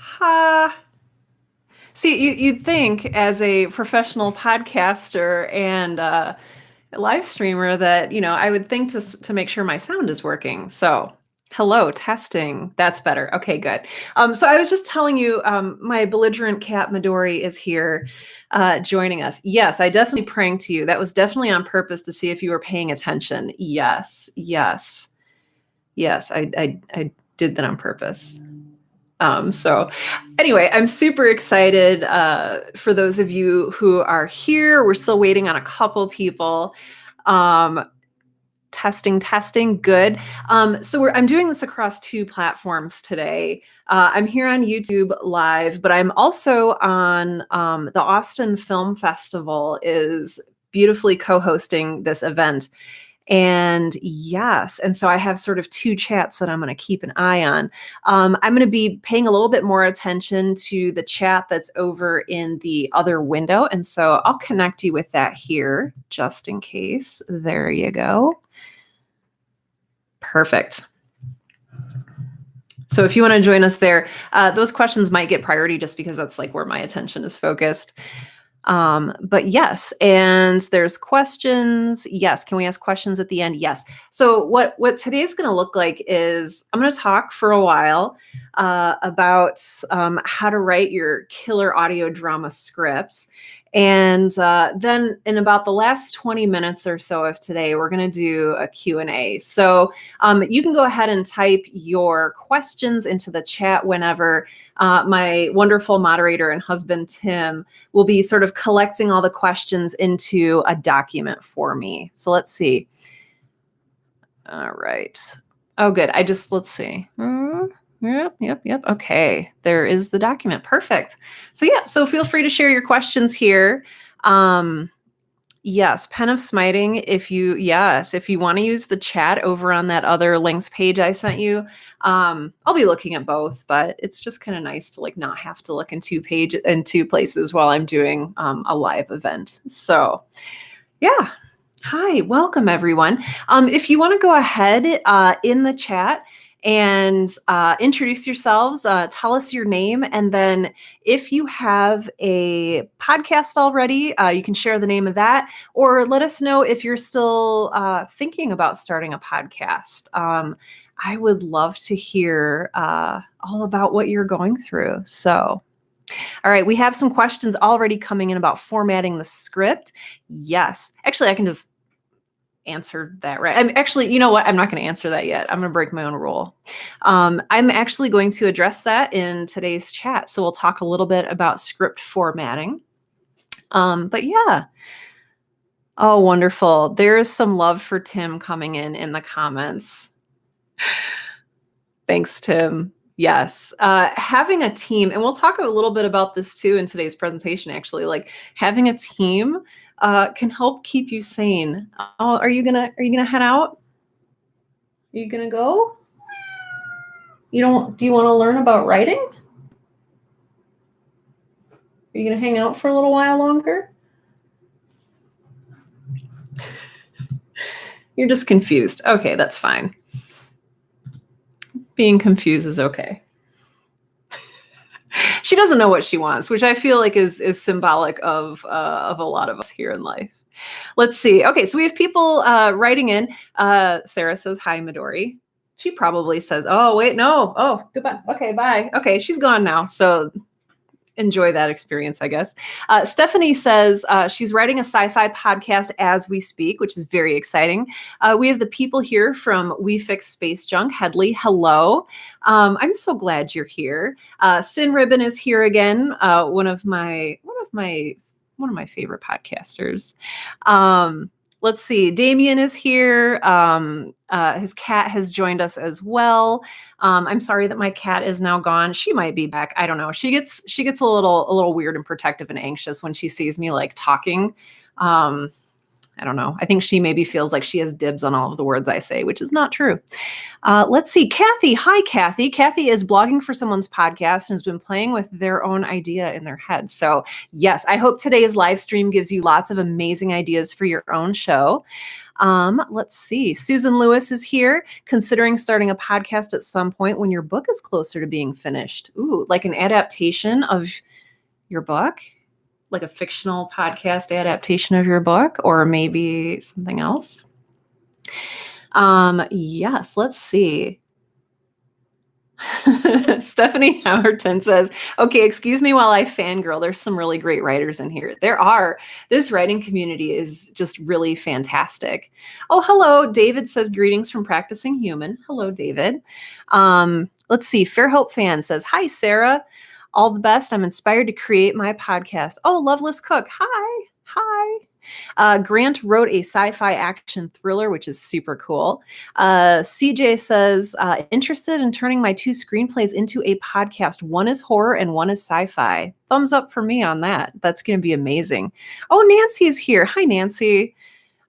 Ha. See, you'd think as a professional podcaster and a live streamer that, I would think to make sure my sound is working. So, hello, testing. That's better. Okay, good. So I was just telling you, my belligerent cat Midori is here joining us. Yes, I definitely pranked you. That was definitely on purpose to see if you were paying attention. Yes, yes, yes, I did that on purpose. So anyway, I'm super excited for those of you who are here. We're still waiting on a couple people. Um, testing, good. I'm doing this across two platforms today. I'm here on YouTube Live, but I'm also on the Austin Film Festival is beautifully co-hosting this event. And yes, and so I have sort of two chats that I'm going to keep an eye on. I'm going to be paying a little bit more attention to the chat that's over in the other window. And so I'll connect you with that here just in case. There you go. Perfect. So if you want to join us there, those questions might get priority just because that's like where my attention is focused. But yes, and there's questions. Yes. Can we ask questions at the end? Yes. So what today's going to look like is I'm going to talk for a while about how to write your killer audio drama script. And then in about the last 20 minutes or so of today, we're going to do a Q&A. So you can go ahead and type your questions into the chat whenever. My wonderful moderator and husband, Tim, will be sort of collecting all the questions into a document for me. So let's see. All right. Oh, good. Let's see. Yep. Okay. There is the document. Perfect. So yeah, so feel free to share your questions here. Yes, Pen of Smiting. If you want to use the chat over on that other links page I sent you, I'll be looking at both, but it's just kind of nice to like not have to look in two places while I'm doing a live event. So yeah. Hi, welcome everyone. If you want to go ahead in the chat and introduce yourselves, tell us your name, and then if you have a podcast already, you can share the name of that, or let us know if you're still thinking about starting a podcast. I would love to hear all about what you're going through. So. All right, we have some questions already coming in about formatting the script. Yes, actually, I can just answer that right. I'm actually, you know what? I'm not going to answer that yet. I'm going to break my own rule. I'm actually going to address that in today's chat. So we'll talk a little bit about script formatting. But yeah. Oh, wonderful. There is some love for Tim coming in the comments. Thanks, Tim. Yes. Having a team, and we'll talk a little bit about this too in today's presentation, actually, like having a team can help keep you sane. Oh, are you gonna head out? Are you gonna go? Do you want to learn about writing? Are you gonna hang out for a little while longer? You're just confused. Okay, that's fine. Being confused is okay. She doesn't know what she wants, which I feel like is symbolic of a lot of us here in life. Let's see. Okay, so we have people writing in. Sarah says, hi, Midori. She probably says, oh, wait, no. Oh, goodbye. Okay, bye. Okay, she's gone now. So enjoy that experience, I guess. Stephanie says she's writing a sci-fi podcast as we speak, which is very exciting. We have the people here from We Fix Space Junk. Headley, hello. I'm so glad you're here. Sin Ribbon is here again. One of my favorite podcasters. Let's see. Damien is here. His cat has joined us as well. I'm sorry that my cat is now gone. She might be back. I don't know. She gets a little weird and protective and anxious when she sees me like talking. I don't know. I think she maybe feels like she has dibs on all of the words I say, which is not true. Let's see. Kathy. Hi, Kathy. Kathy is blogging for someone's podcast and has been playing with their own idea in their head. So, yes, I hope today's live stream gives you lots of amazing ideas for your own show. Let's see. Susan Lewis is here, considering starting a podcast at some point when your book is closer to being finished. Ooh, like an adaptation of your book? Like a fictional podcast adaptation of your book, or maybe something else? Yes, let's see. Stephanie Howerton says, okay, excuse me while I fangirl. There's some really great writers in here. There are. This writing community is just really fantastic. Oh, hello. David says, greetings from Practicing Human. Hello, David. Let's see. Fairhope Fan says, hi, Sarah. All the best. I'm inspired to create my podcast. Oh, Loveless Cook. Hi. Hi. Grant wrote a sci-fi action thriller, which is super cool. CJ says, interested in turning my 2 screenplays into a podcast. One is horror and one is sci-fi. Thumbs up for me on that. That's going to be amazing. Oh, Nancy's here. Hi, Nancy.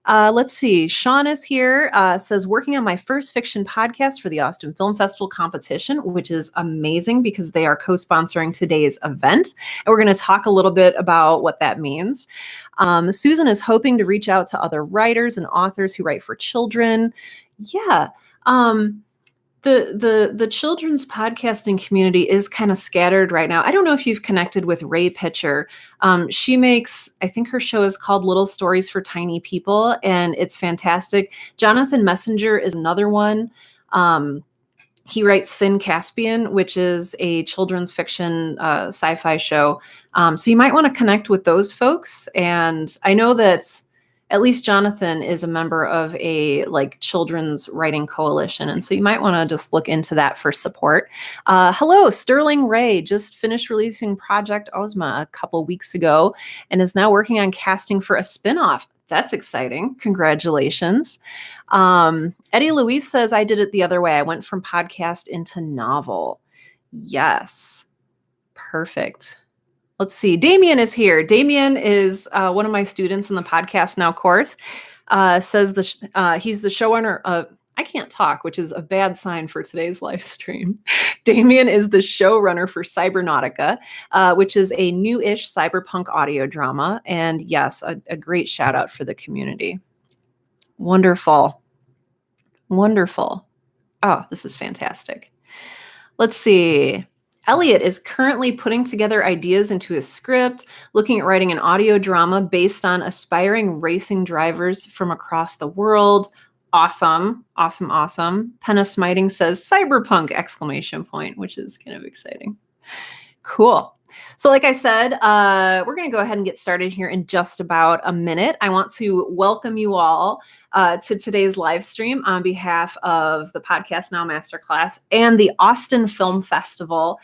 Let's see. Sean is here, says, working on my first fiction podcast for the Austin Film Festival competition, which is amazing because they are co-sponsoring today's event. And we're going to talk a little bit about what that means. Susan is hoping to reach out to other writers and authors who write for children. Yeah. The children's podcasting community is kind of scattered right now. I don't know if you've connected with Ray Pitcher. She makes, I think her show is called Little Stories for Tiny People, and it's fantastic. Jonathan Messenger is another one. He writes Finn Caspian, which is a children's fiction sci-fi show. So you might want to connect with those folks. And I know that at least Jonathan is a member of a children's writing coalition. And so you might want to just look into that for support. Hello, Sterling Ray just finished releasing Project Ozma a couple weeks ago and is now working on casting for a spinoff. That's exciting. Congratulations. Eddie Louise says, I did it the other way. I went from podcast into novel. Yes. Perfect. Let's see. Damien is here. Damien is one of my students in the Podcast Now course. Says he's the showrunner of, I can't talk, which is a bad sign for today's live stream. Damien is the showrunner for Cybernautica, which is a new-ish cyberpunk audio drama. And yes, a great shout out for the community. Wonderful. Wonderful. Oh, this is fantastic. Let's see. Elliot is currently putting together ideas into a script, looking at writing an audio drama based on aspiring racing drivers from across the world. Awesome. Awesome. Awesome. Penna Smiting says cyberpunk ! Which is kind of exciting. Cool. So like I said, we're going to go ahead and get started here in just about a minute. I want to welcome you all to today's live stream on behalf of the Podcast Now Masterclass and the Austin Film Festival,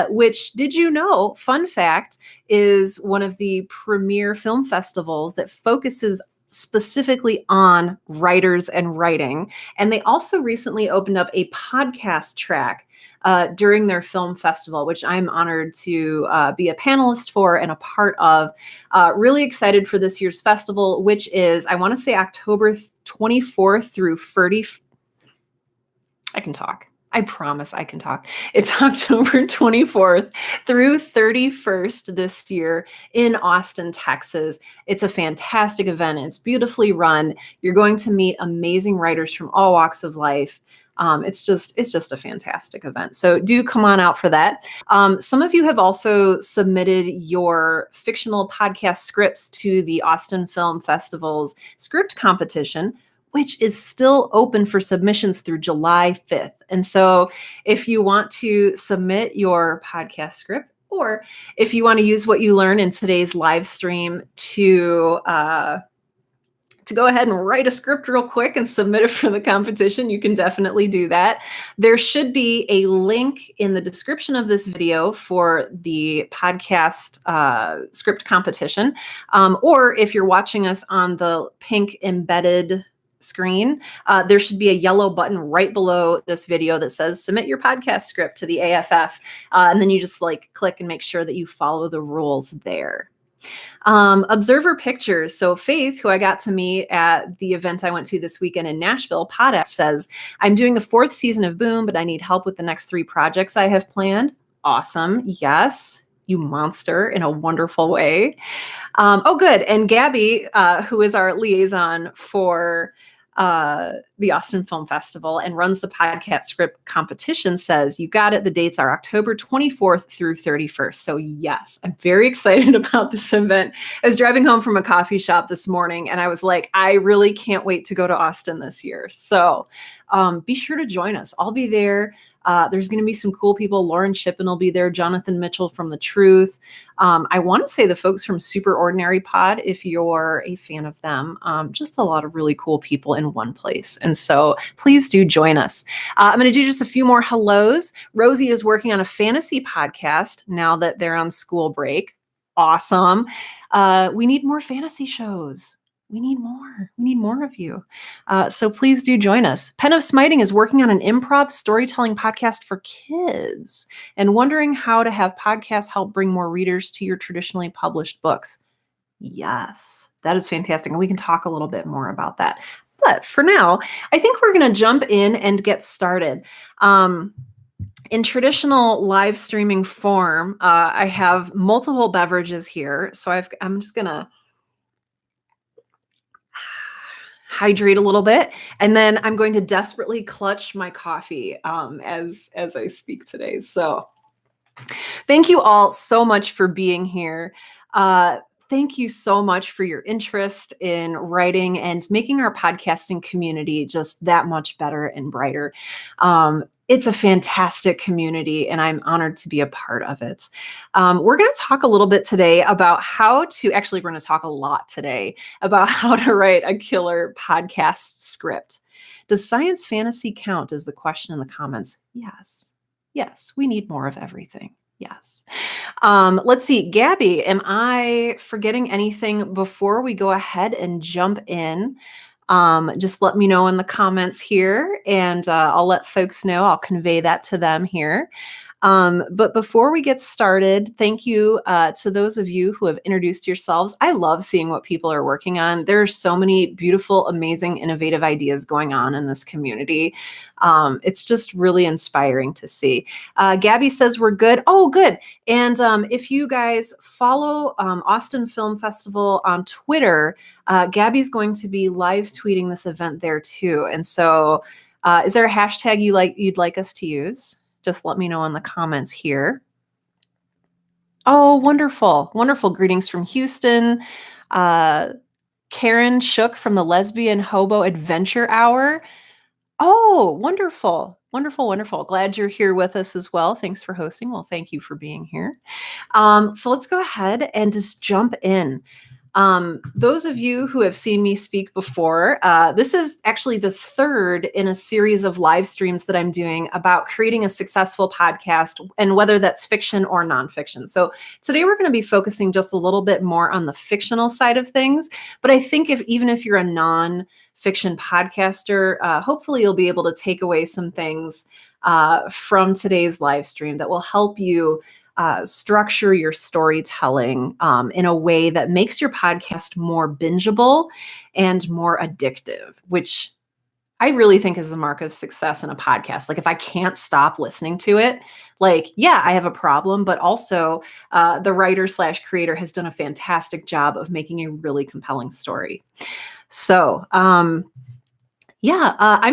which, did you know, fun fact, is one of the premier film festivals that focuses specifically on writers and writing. And they also recently opened up a podcast track during their film festival, which I'm honored to be a panelist for and a part of. Really excited for this year's festival, which is, I want to say, October 24th through 30th. I can talk. I promise I can talk. It's October 24th through 31st this year in Austin, Texas. It's a fantastic event. It's beautifully run. You're going to meet amazing writers from all walks of life. It's just a fantastic event. So do come on out for that. Some of you have also submitted your fictional podcast scripts to the Austin Film Festival's script competition, which is still open for submissions through July 5th. And so if you want to submit your podcast script, or if you want to use what you learn in today's live stream to go ahead and write a script real quick and submit it for the competition, you can definitely do that. There should be a link in the description of this video for the podcast script competition. Or if you're watching us on the pink embedded screen, there should be a yellow button right below this video that says submit your podcast script to the AFF. And then you just click and make sure that you follow the rules there. Observer pictures. So Faith, who I got to meet at the event I went to this weekend in Nashville, Podax, says, I'm doing the 4th season of Boom, but I need help with the next 3 projects I have planned. Awesome. Yes, you monster, in a wonderful way. Oh, good. And Gabby, who is our liaison for the Austin Film Festival and runs the podcast script competition, says, you got it. The dates are October 24th through 31st. So yes, I'm very excited about this event. I was driving home from a coffee shop this morning and I was like, I really can't wait to go to Austin this year. So be sure to join us. I'll be there. There's going to be some cool people. Lauren Shippen will be there. Jonathan Mitchell from The Truth. I want to say the folks from Super Ordinary Pod, if you're a fan of them. Just a lot of really cool people in one place. And so please do join us. I'm going to do just a few more hellos. Rosie is working on a fantasy podcast now that they're on school break. Awesome. We need more fantasy shows. We need more. We need more of you. So please do join us. Pen of Smiting is working on an improv storytelling podcast for kids and wondering how to have podcasts help bring more readers to your traditionally published books. Yes, that is fantastic. And we can talk a little bit more about that. But for now, I think we're going to jump in and get started. In traditional live streaming form, I have multiple beverages here. So I'm just going to hydrate a little bit, and then I'm going to desperately clutch my coffee as I speak today. So thank you all so much for being here. Thank you so much for your interest in writing and making our podcasting community just that much better and brighter. It's a fantastic community, and I'm honored to be a part of it. We're going to talk a little bit today about we're going to talk a lot today about how to write a killer podcast script. Does science fantasy count, is the question in the comments. Yes. Yes, we need more of everything. Yes. Let's see. Gabby, am I forgetting anything before we go ahead and jump in? Just let me know in the comments here, and I'll let folks know. I'll convey that to them here. But before we get started, thank you to those of you who have introduced yourselves. I love seeing what people are working on. There are so many beautiful, amazing, innovative ideas going on in this community. It's just really inspiring to see. Gabby says we're good. Oh, good. And if you guys follow Austin Film Festival on Twitter, Gabby's going to be live tweeting this event there too. And so is there a hashtag you'd like us to use? Just let me know in the comments here. Oh, wonderful. Wonderful. Greetings from Houston. Karen Shook from the Lesbian Hobo Adventure Hour. Oh, wonderful. Wonderful, wonderful. Glad you're here with us as well. Thanks for hosting. Well, thank you for being here. So let's go ahead and just jump in. Those of you who have seen me speak before, this is actually the 3rd in a series of live streams that I'm doing about creating a successful podcast, and whether that's fiction or nonfiction. So today we're going to be focusing just a little bit more on the fictional side of things. But I think even if you're a nonfiction podcaster, hopefully you'll be able to take away some things from today's live stream that will help you structure your storytelling in a way that makes your podcast more bingeable and more addictive, which I really think is the mark of success in a podcast. Like, if I can't stop listening to it, I have a problem, but also the writer/creator has done a fantastic job of making a really compelling story. So, I'm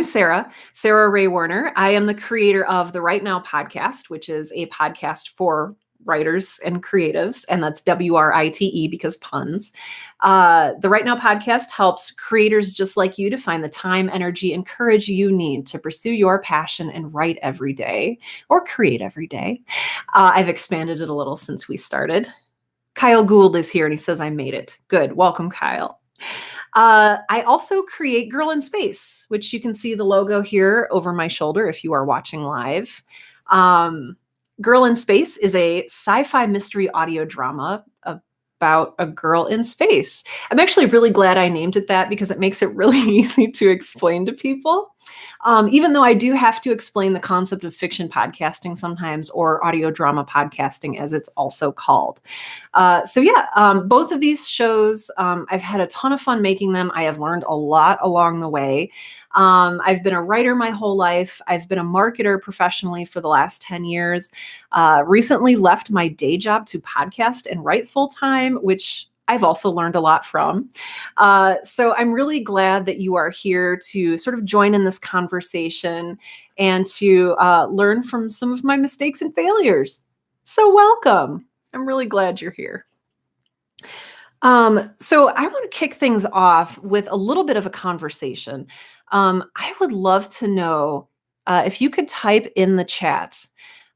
Sarah Ray Warner. I am the creator of the Right Now podcast, which is a podcast for writers and creatives, and that's WRITE because puns. The Right Now podcast helps creators just like you to find the time, energy, and courage you need to pursue your passion and write every day or create every day. I've expanded it a little since we started. Kyle Gould is here and he says, I made it. Good. Welcome, Kyle. I also create Girl in Space, which you can see the logo here over my shoulder if you are watching live. Girl in Space is a sci-fi mystery audio drama about a girl in space. I'm actually really glad I named it that because it makes it really easy to explain to people. Even though I do have to explain the concept of fiction podcasting sometimes, or audio drama podcasting, as it's also called. Both of these shows, I've had a ton of fun making them. I have learned a lot along the way. I've been a writer my whole life. I've been a marketer professionally for the last 10 years. Recently left my day job to podcast and write full time, which I've also learned a lot from. So I'm really glad that you are here to sort of join in this conversation and to learn from some of my mistakes and failures. So welcome. I'm really glad you're here. So I want to kick things off with a little bit of a conversation. I would love to know if you could type in the chat,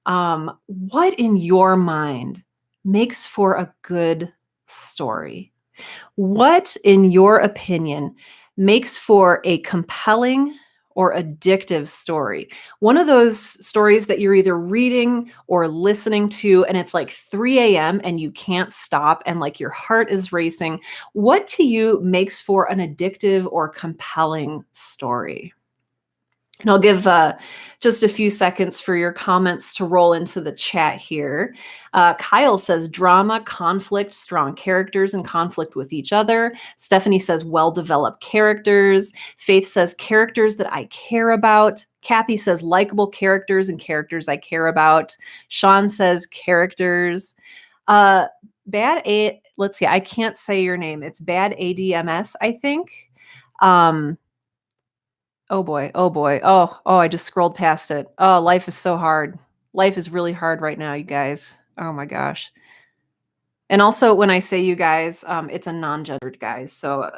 what in your mind makes for a good story? What, in your opinion, makes for a compelling or addictive story? One of those stories that you're either reading or listening to, and it's like 3 a.m. and you can't stop, and like your heart is racing. What to you makes for an addictive or compelling story? And I'll give just a few seconds for your comments to roll into the chat here. Kyle says drama, conflict, strong characters and conflict with each other. Stephanie says well-developed characters. Faith says characters that I care about. Kathy says likable characters and characters I care about. Sean says characters. Let's see, I can't say your name. It's Bad ADMS, I think. Oh boy. Oh boy. Oh, I just scrolled past it. Oh, life is so hard. Life is really hard right now, you guys. Oh my gosh. And also, when I say you guys, it's a non-gendered guys. So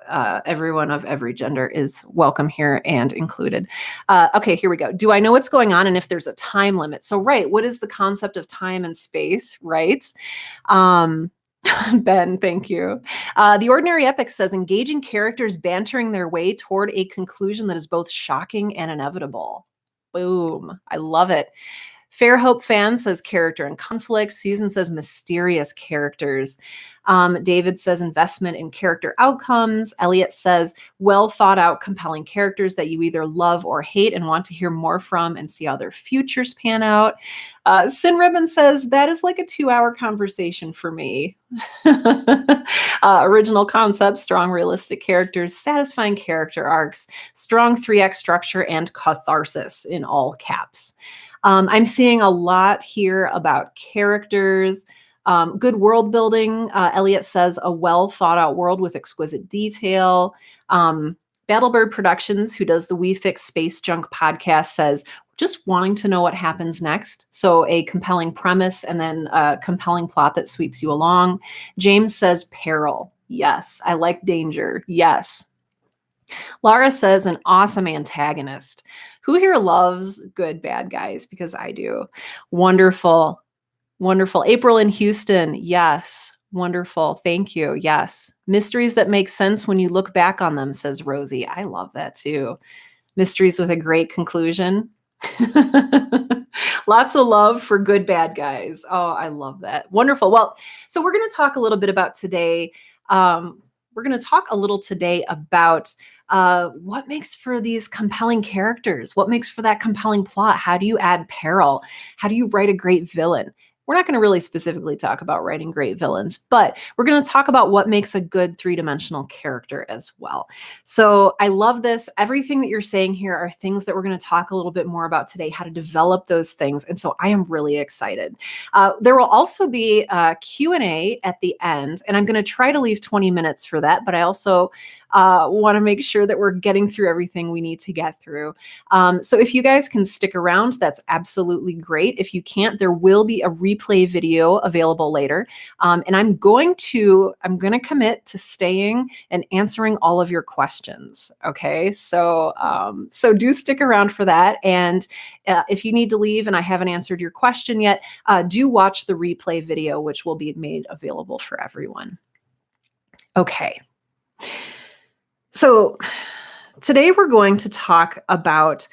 everyone of every gender is welcome here and included. Okay, here we go. Do I know what's going on and if there's a time limit? So, right, what is the concept of time and space, right? Ben, thank you. The Ordinary Epic says engaging characters bantering their way toward a conclusion that is both shocking and inevitable. Boom. I love it. Fair Hope Fan says character and conflict. Susan says mysterious characters. David says investment in character outcomes. Elliot says well thought out, compelling characters that you either love or hate and want to hear more from and see how their futures pan out. Sin Ribbon says that is like a 2-hour conversation for me. Original concept, strong realistic characters, satisfying character arcs, strong 3x structure, and catharsis in all caps. I'm seeing a lot here about characters, good world building. Elliot says a well thought out world with exquisite detail. Battlebird Productions, who does the We Fix Space Junk podcast, says just wanting to know what happens next. So a compelling premise and then a compelling plot that sweeps you along. James says peril. Yes. I like danger. Yes. Laura says an awesome antagonist. Who here loves good bad guys? Because I do. Wonderful. Wonderful. April in Houston. Yes. Wonderful. Thank you. Yes. Mysteries that make sense when you look back on them, says Rosie. I love that too. Mysteries with a great conclusion. Lots of love for good bad guys. Oh, I love that. Wonderful. Well, so we're going to talk a little bit about today. We're going to talk a little today about what makes for these compelling characters? What makes for that compelling plot? How do you add peril? How do you write a great villain? We're not going to really specifically talk about writing great villains, but we're going to talk about what makes a good three-dimensional character as well. So I love this. Everything that you're saying here are things that we're going to talk a little bit more about today, how to develop those things. And so I am really excited. There will also be a Q&A at the end, and I'm going to try to leave 20 minutes for that, but I also want to make sure that we're getting through everything we need to get through. So if you guys can stick around, that's absolutely great. If you can't, there will be a replay video available later. And I'm going to commit to staying and answering all of your questions. Okay. So do stick around for that. And if you need to leave and I haven't answered your question yet, do watch the replay video, which will be made available for everyone. Okay. So today we're going to talk about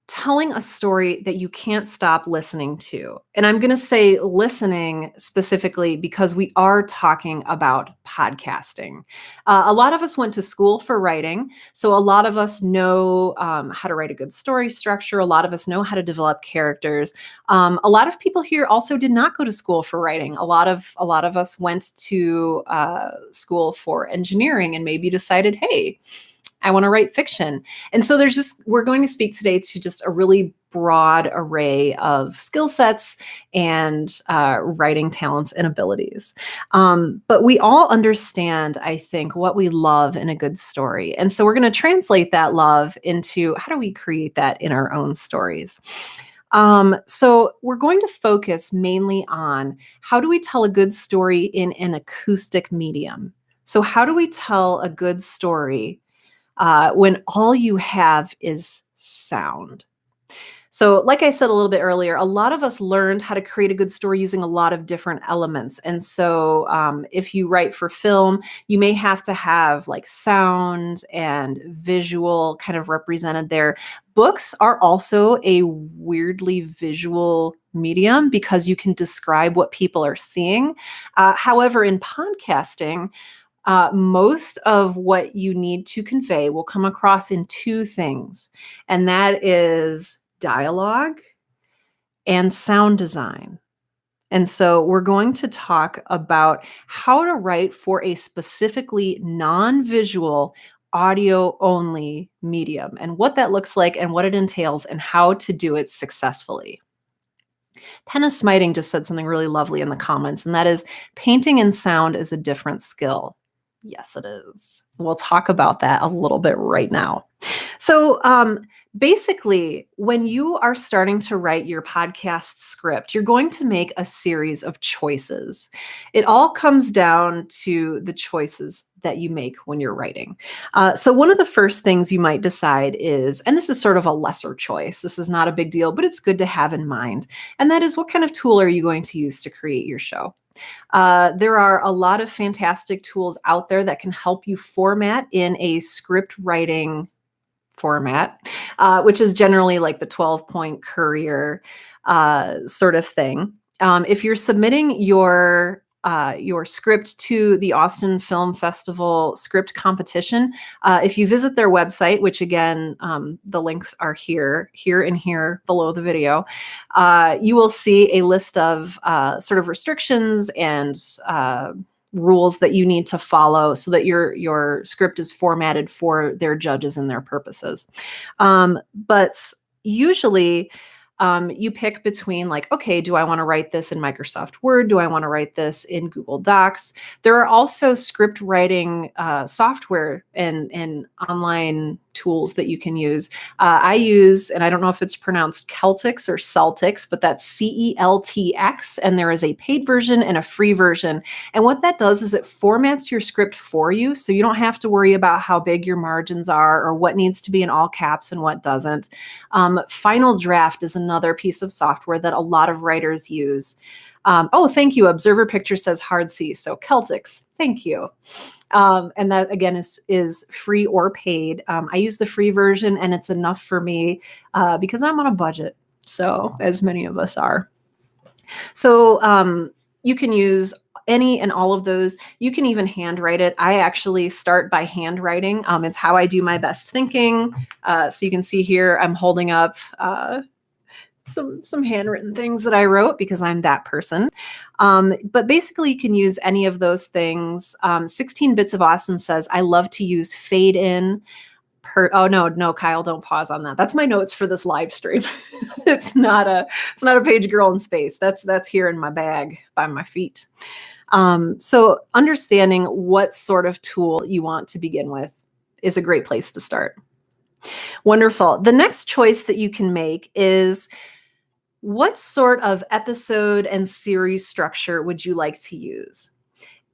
telling a story that you can't stop listening to. And I'm going to say listening specifically because we are talking about podcasting. A lot of us went to school for writing. So a lot of us know how to write a good story structure. A lot of us know how to develop characters. A lot of people here also did not go to school for writing. A lot of us went to school for engineering and maybe decided, hey, I want to write fiction. And so we're going to speak today to just a really broad array of skill sets and writing talents and abilities. But we all understand, I think, what we love in a good story. And so we're going to translate that love into how do we create that in our own stories. So we're going to focus mainly on how do we tell a good story in an acoustic medium? So how do we tell a good story when all you have is sound? So, like I said a little bit earlier, a lot of us learned how to create a good story using a lot of different elements. And so, if you write for film, you may have to have like sound and visual kind of represented there. Books are also a weirdly visual medium because you can describe what people are seeing. However, in podcasting, most of what you need to convey will come across in two things, and that is dialogue and sound design. And so we're going to talk about how to write for a specifically non-visual audio only medium and what that looks like and what it entails and how to do it successfully. Penna Smiting just said something really lovely in the comments, and that is painting and sound is a different skill. Yes, it is. We'll talk about that a little bit right now. So basically, when you are starting to write your podcast script, you're going to make a series of choices. It all comes down to the choices that you make when you're writing. So one of the first things you might decide is, and this is sort of a lesser choice, this is not a big deal, but it's good to have in mind, and that is what kind of tool are you going to use to create your show? There are a lot of fantastic tools out there that can help you format in a script writing format, which is generally like the 12-point Courier sort of thing. If you're submitting your script to the Austin Film Festival script competition, if you visit their website, which again, the links are here and here below the video, you will see a list of sort of restrictions and rules that you need to follow so that your script is formatted for their judges and their purposes. But usually, you pick between like, okay, do I want to write this in Microsoft Word? Do I want to write this in Google Docs? There are also script writing software and online tools that you can use. I use, and I don't know if it's pronounced Celtics or Celtics, but that's CELTX, and there is a paid version and a free version. And what that does is it formats your script for you, so you don't have to worry about how big your margins are or what needs to be in all caps and what doesn't. Final Draft is another piece of software that a lot of writers use. Oh, thank you. Observer Picture says hard C, so Celtics, thank you. And that again is free or paid. I use the free version and it's enough for me because I'm on a budget. So as many of us are. So you can use any and all of those. You can even handwrite it. I actually start by handwriting. It's how I do my best thinking. So you can see here, I'm holding up some handwritten things that I wrote because I'm that person. But basically you can use any of those things. 16 Bits of Awesome says, I love to use fade in. Oh no, Kyle, don't pause on that. That's my notes for this live stream. It's not a page girl in space. That's here in my bag by my feet. So understanding what sort of tool you want to begin with is a great place to start. Wonderful. The next choice that you can make is, what sort of episode and series structure would you like to use?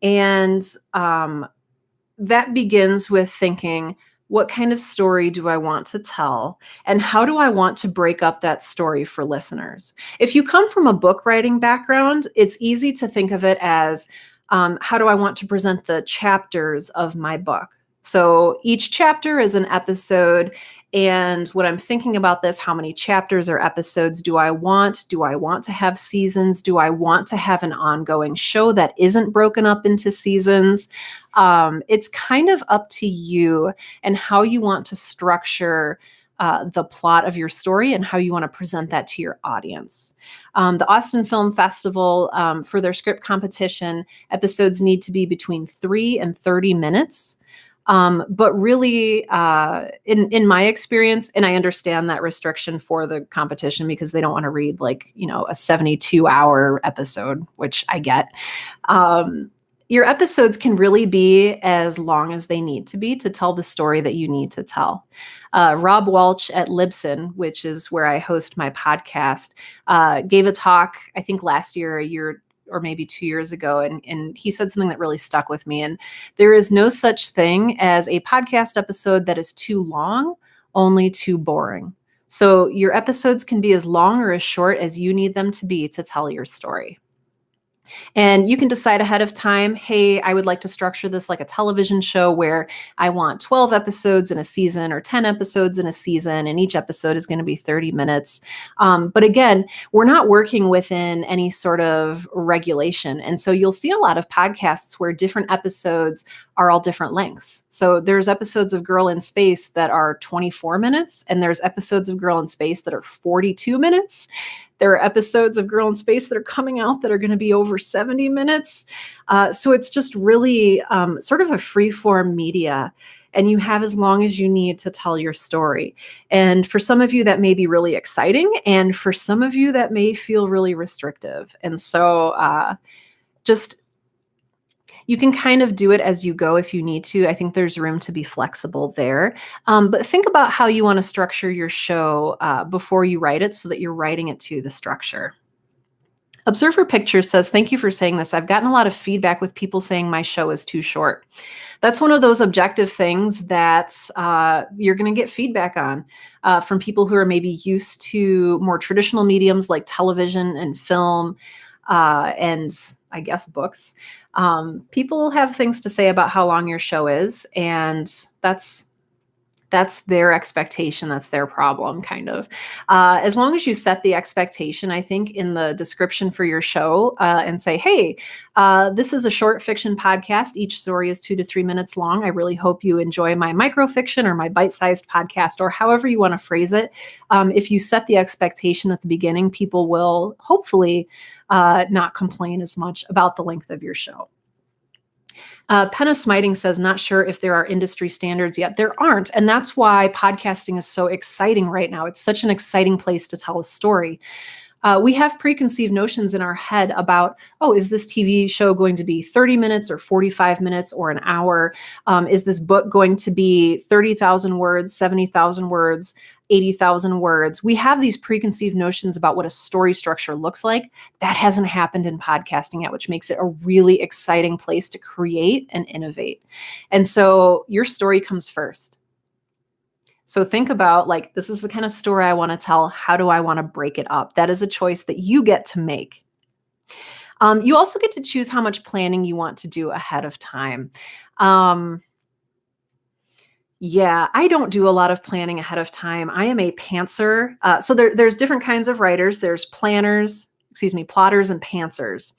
And that begins with thinking, what kind of story do I want to tell? And how do I want to break up that story for listeners? If you come from a book writing background, it's easy to think of it as, how do I want to present the chapters of my book? So each chapter is an episode. And when I'm thinking about this, how many chapters or episodes do I want? Do I want to have seasons? Do I want to have an ongoing show that isn't broken up into seasons? It's kind of up to you and how you want to structure the plot of your story and how you want to present that to your audience. The Austin Film Festival, for their script competition, episodes need to be between 3 and 30 minutes. But really, in my experience, and I understand that restriction for the competition because they don't want to read like, a 72-hour episode, which I get. Your episodes can really be as long as they need to be to tell the story that you need to tell. Rob Walsh at Libsyn, which is where I host my podcast, gave a talk, I think last year, a year or maybe 2 years ago. And he said something that really stuck with me. And there is no such thing as a podcast episode that is too long, only too boring. So your episodes can be as long or as short as you need them to be to tell your story. And you can decide ahead of time, hey, I would like to structure this like a television show where I want 12 episodes in a season or 10 episodes in a season, and each episode is going to be 30 minutes. But again, we're not working within any sort of regulation. And so you'll see a lot of podcasts where different episodes are all different lengths. So there's episodes of Girl in Space that are 24 minutes, and there's episodes of Girl in Space that are 42 minutes. There are episodes of Girl in Space that are coming out that are going to be over 70 minutes. So it's just really sort of a free-form media, and you have as long as you need to tell your story. And for some of you, that may be really exciting, and for some of you, that may feel really restrictive. And so just you can kind of do it as you go if you need to. I think there's room to be flexible there. But think about how you want to structure your show before you write it so that you're writing it to the structure. Observer Pictures says, thank you for saying this. I've gotten a lot of feedback with people saying my show is too short. That's one of those objective things that you're going to get feedback on from people who are maybe used to more traditional mediums like television and film and I guess books. People have things to say about how long your show is, and that's their expectation. That's their problem, kind of. As long as you set the expectation, I think, in the description for your show and say, hey, this is a short fiction podcast. Each story is 2 to 3 minutes long. I really hope you enjoy my microfiction or my bite-sized podcast, or however you want to phrase it. If you set the expectation at the beginning, people will hopefully not complain as much about the length of your show. Penna Smiting says, not sure if there are industry standards yet. There aren't. And that's why podcasting is so exciting right now. It's such an exciting place to tell a story. We have preconceived notions in our head about, is this TV show going to be 30 minutes or 45 minutes or an hour? Is this book going to be 30,000 words, 70,000 words, 80,000 words? We have these preconceived notions about what a story structure looks like. That hasn't happened in podcasting yet, which makes it a really exciting place to create and innovate. And so your story comes first. So think about, like, this is the kind of story I want to tell. How do I want to break it up? That is a choice that you get to make. You also get to choose how much planning you want to do ahead of time. Yeah, I don't do a lot of planning ahead of time. I am a pantser. So there's different kinds of writers. There's plotters and pantsers.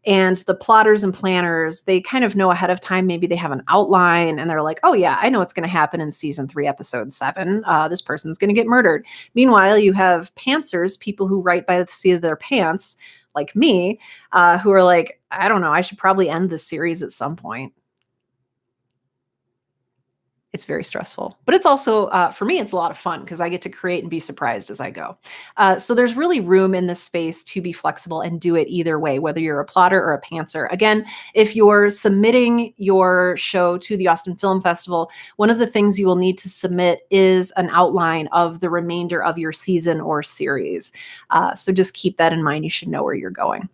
And the plotters and planners, they kind of know ahead of time. Maybe they have an outline and they're like, oh yeah, I know what's going to happen in season 3, episode 7. This person's going to get murdered. Meanwhile, you have pantsers, people who write by the seat of their pants, like me, who are like, I don't know, I should probably end this series at some point. It's very stressful, but it's also, for me, it's a lot of fun because I get to create and be surprised as I go. So there's really room in this space to be flexible and do it either way, whether you're a plotter or a pantser. Again, if you're submitting your show to the Austin Film Festival, one of the things you will need to submit is an outline of the remainder of your season or series. So just keep that in mind. You should know where you're going.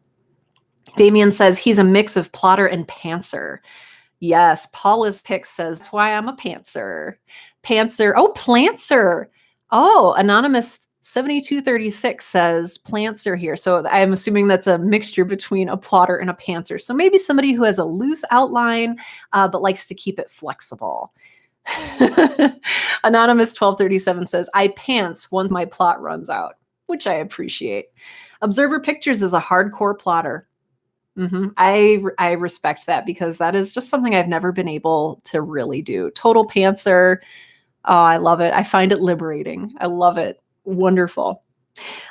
Damien says he's a mix of plotter and pantser. Yes, Paula's pick says, that's why I'm a pantser. Pantser. Oh, plantser. Oh, Anonymous 7236 says plantser here. So I'm assuming that's a mixture between a plotter and a pantser. So maybe somebody who has a loose outline, but likes to keep it flexible. Anonymous 1237 says, I pants once my plot runs out, which I appreciate. Observer Pictures is a hardcore plotter. I respect that because that is just something I've never been able to really do. Total pantser. Oh, I love it. I find it liberating. I love it. Wonderful.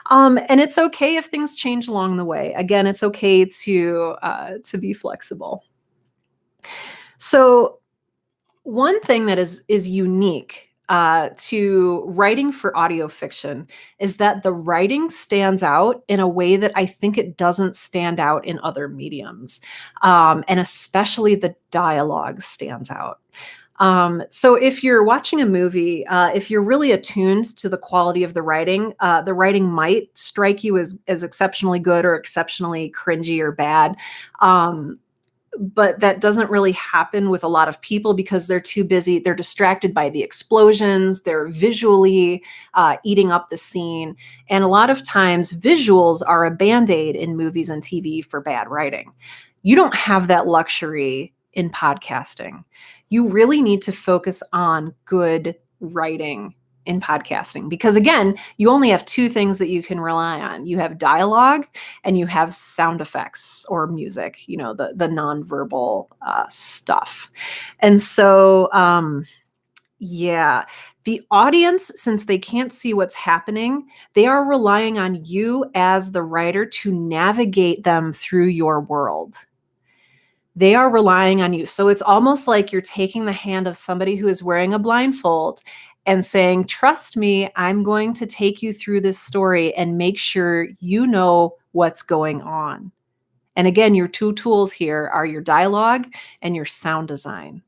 And it's okay if things change along the way. Again, it's okay to be flexible. So one thing that is unique to writing for audio fiction is that the writing stands out in a way that I think it doesn't stand out in other mediums, and especially the dialogue stands out. So if you're watching a movie, if you're really attuned to the quality of the writing might strike you as exceptionally good or exceptionally cringy or bad. Um, but that doesn't really happen with a lot of people because they're too busy. They're distracted by the explosions. They're visually eating up the scene. And a lot of times, visuals are a band aid in movies and TV for bad writing. You don't have that luxury in podcasting. You really need to focus on good writing in podcasting because, again, you only have two things that you can rely on. You have dialogue and you have sound effects or music, the nonverbal stuff. And so, yeah, the audience, since they can't see what's happening, they are relying on you as the writer to navigate them through your world. They are relying on you. So it's almost like you're taking the hand of somebody who is wearing a blindfold and saying, trust me, I'm going to take you through this story and make sure you know what's going on. And again, your two tools here are your dialogue and your sound design.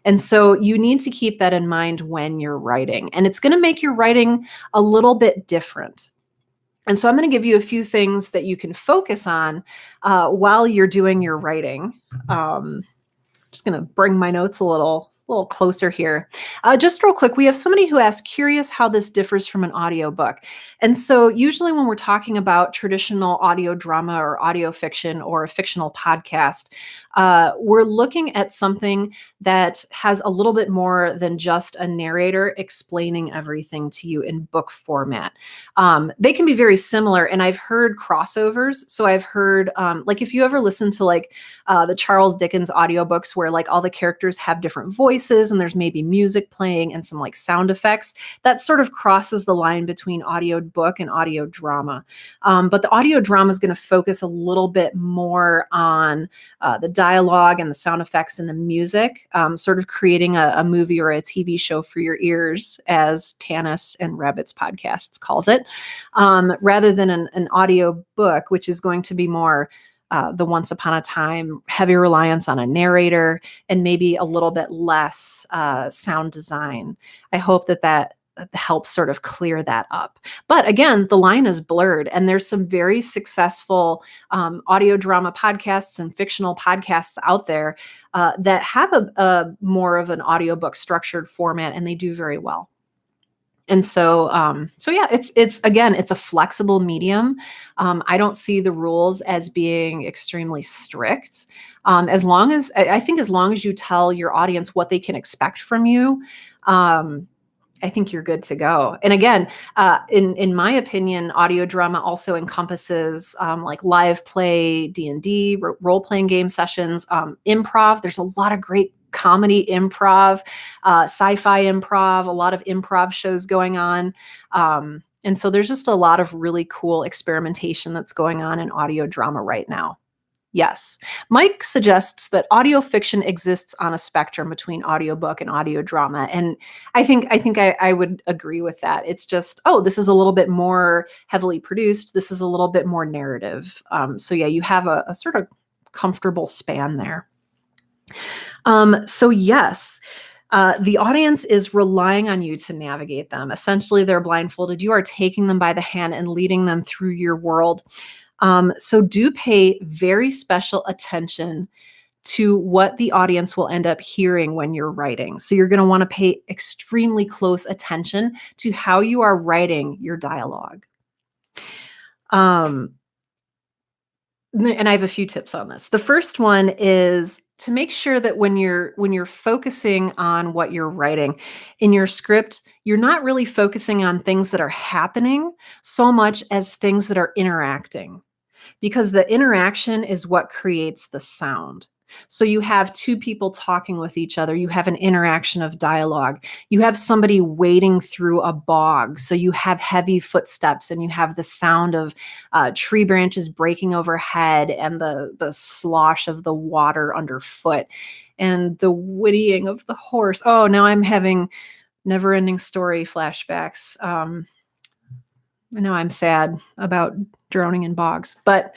And so you need to keep that in mind when you're writing. And it's going to make your writing a little bit different. And so I'm going to give you a few things that you can focus on while you're doing your writing. Just going to bring my notes a little closer here. Just real quick, we have somebody who asked, curious how this differs from an audiobook. And so usually when we're talking about traditional audio drama or audio fiction or a fictional podcast, we're looking at something that has a little bit more than just a narrator explaining everything to you in book format. They can be very similar, and I've heard crossovers. So I've heard, like if you ever listen to the Charles Dickens audiobooks where like all the characters have different voices and there's maybe music playing and some like sound effects, that sort of crosses the line between audio book and audio drama. But the audio drama is going to focus a little bit more on the dialogue and the sound effects and the music, sort of creating a movie or a TV show for your ears, as Tanis and Rabbit's podcasts calls it, rather than an audio book, which is going to be more the once upon a time, heavy reliance on a narrator and maybe a little bit less sound design. I hope that helps sort of clear that up. But again, the line is blurred, and there's some very successful audio drama podcasts and fictional podcasts out there that have a more of an audiobook structured format, and they do very well. And so, yeah, it's again, it's a flexible medium. I don't see the rules as being extremely strict. As long as I think, as long as you tell your audience what they can expect from you, I think you're good to go. And again, in my opinion, audio drama also encompasses like live play, D&D, role playing game sessions, improv. There's a lot of great comedy improv, sci-fi improv, a lot of improv shows going on. And so there's just a lot of really cool experimentation that's going on in audio drama right now. Yes. Mike suggests that audio fiction exists on a spectrum between audiobook and audio drama. And I think I would agree with that. It's just, this is a little bit more heavily produced. This is a little bit more narrative. So yeah, you have a sort of comfortable span there. So yes, the audience is relying on you to navigate them. Essentially, they're blindfolded. You are taking them by the hand and leading them through your world. So do pay very special attention to what the audience will end up hearing when you're writing. So you're going to want to pay extremely close attention to how you are writing your dialogue. And I have a few tips on this. The first one is to make sure that when you're focusing on what you're writing in your script, you're not really focusing on things that are happening so much as things that are interacting, because the interaction is what creates the sound. So you have two people talking with each other, you have an interaction of dialogue. You have somebody wading through a bog, so you have heavy footsteps and you have the sound of tree branches breaking overhead and the slosh of the water underfoot and the whinnying of the horse. Oh, now I'm having never ending story flashbacks. Now I'm sad about drowning in bogs. But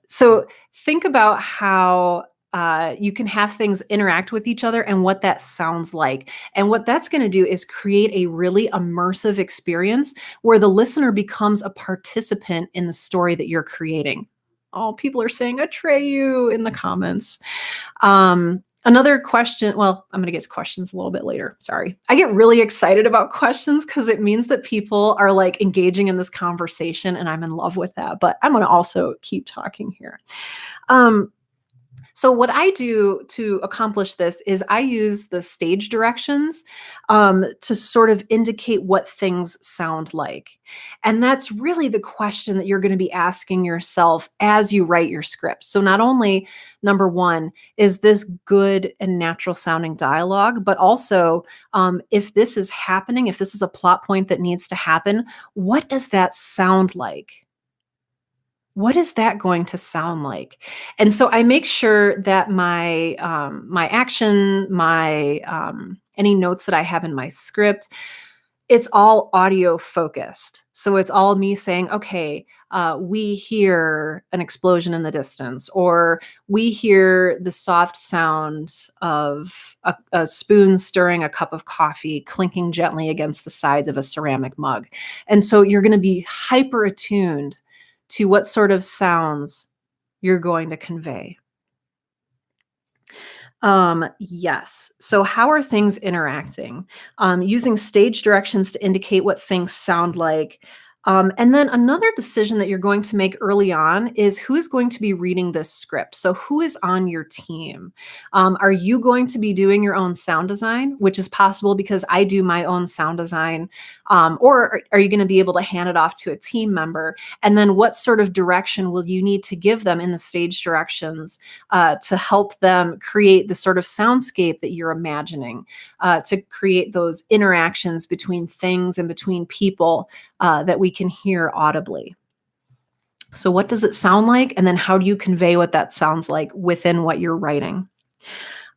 so think about how you can have things interact with each other and what that sounds like. And what that's going to do is create a really immersive experience where the listener becomes a participant in the story that you're creating. Oh, people are saying Atreyu in the comments. Another question, well, I'm going to get to questions a little bit later. Sorry. I get really excited about questions because it means that people are like engaging in this conversation and I'm in love with that. But I'm going to also keep talking here. Um, so what I do to accomplish this is I use the stage directions to sort of indicate what things sound like. And that's really the question that you're going to be asking yourself as you write your script. So not only, number one, is this good and natural sounding dialogue, but also if this is happening, if this is a plot point that needs to happen, what does that sound like? What is that going to sound like? And so I make sure that my action, my any notes that I have in my script, it's all audio focused. So it's all me saying, okay, we hear an explosion in the distance, or we hear the soft sound of a spoon stirring a cup of coffee, clinking gently against the sides of a ceramic mug. And so you're going to be hyper attuned to what sort of sounds you're going to convey. Yes. So how are things interacting? Using stage directions to indicate what things sound like. And then another decision that you're going to make early on is who is going to be reading this script. So who is on your team? Are you going to be doing your own sound design, which is possible because I do my own sound design? Or are you going to be able to hand it off to a team member? And then what sort of direction will you need to give them in the stage directions to help them create the sort of soundscape that you're imagining, to create those interactions between things and between people that we can hear audibly. So what does it sound like? And then how do you convey what that sounds like within what you're writing?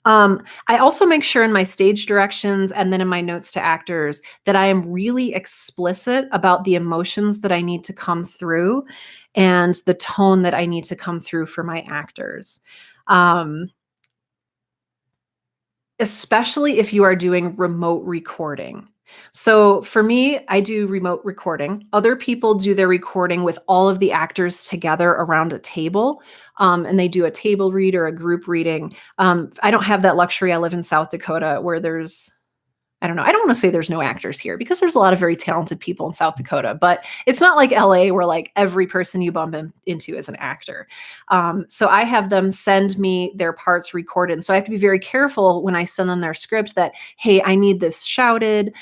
I also make sure in my stage directions and then in my notes to actors that I am really explicit about the emotions that I need to come through and the tone that I need to come through for my actors. Um, Especially if you are doing remote recording. So for me, I do remote recording. Other people do their recording with all of the actors together around a table, and they do a table read or a group reading. I don't have that luxury. I live in South Dakota where there's, I don't know. I don't want to say there's no actors here because there's a lot of very talented people in South Dakota, but it's not like LA where like every person you bump into is an actor. So I have them send me their parts recorded. So I have to be very careful when I send them their script that, hey, I need this shouted.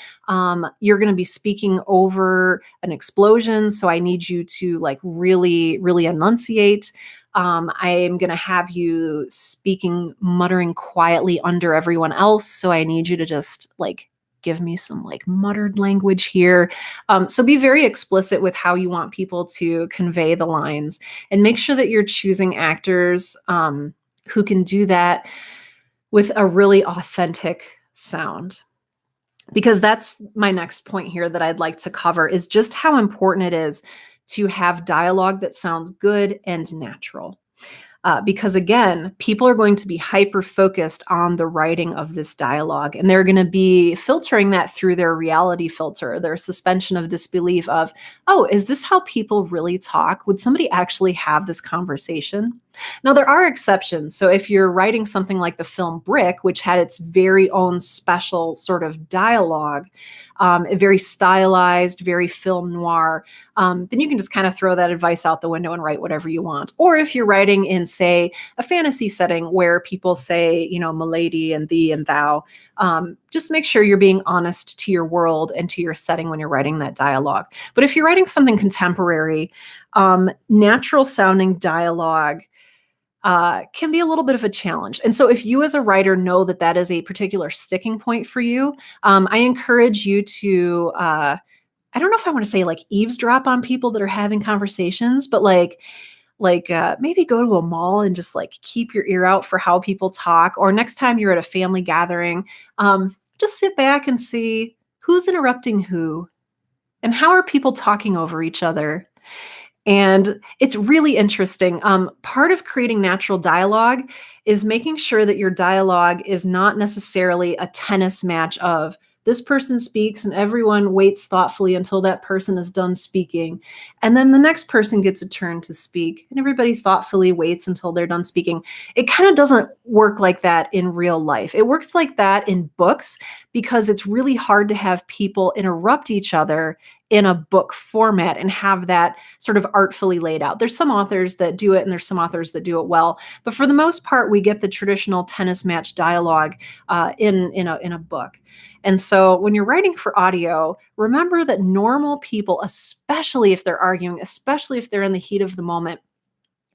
You're going to be speaking over an explosion. So I need you to like really, really enunciate. I am going to have you speaking, muttering quietly under everyone else. So I need you to just like give me some like muttered language here. So be very explicit with how you want people to convey the lines and make sure that you're choosing actors who can do that with a really authentic sound. Because that's my next point here that I'd like to cover is just how important it is to have dialogue that sounds good and natural. Because again, people are going to be hyper focused on the writing of this dialogue, and they're going to be filtering that through their reality filter, their suspension of disbelief of, oh, is this how people really talk? Would somebody actually have this conversation? Now, there are exceptions. So if you're writing something like the film Brick, which had its very own special sort of dialogue, very stylized, very film noir, then you can just kind of throw that advice out the window and write whatever you want. Or if you're writing in, say, a fantasy setting where people say, milady and thee and thou, just make sure you're being honest to your world and to your setting when you're writing that dialogue. But if you're writing something contemporary, natural sounding dialogue can be a little bit of a challenge. And so if you as a writer know that that is a particular sticking point for you, I encourage you to, I don't know if I want to say like eavesdrop on people that are having conversations, but maybe go to a mall and just like keep your ear out for how people talk. Or next time you're at a family gathering, just sit back and see who's interrupting who and how are people talking over each other. And it's really interesting. Part of creating natural dialogue is making sure that your dialogue is not necessarily a tennis match of this person speaks and everyone waits thoughtfully until that person is done speaking. And then the next person gets a turn to speak and everybody thoughtfully waits until they're done speaking. It kind of doesn't work like that in real life. It works like that in books because it's really hard to have people interrupt each other in a book format and have that sort of artfully laid out. There's some authors that do it and there's some authors that do it well. But for the most part, we get the traditional tennis match dialogue in a book. And so when you're writing for audio, remember that normal people, especially if they're arguing, especially if they're in the heat of the moment,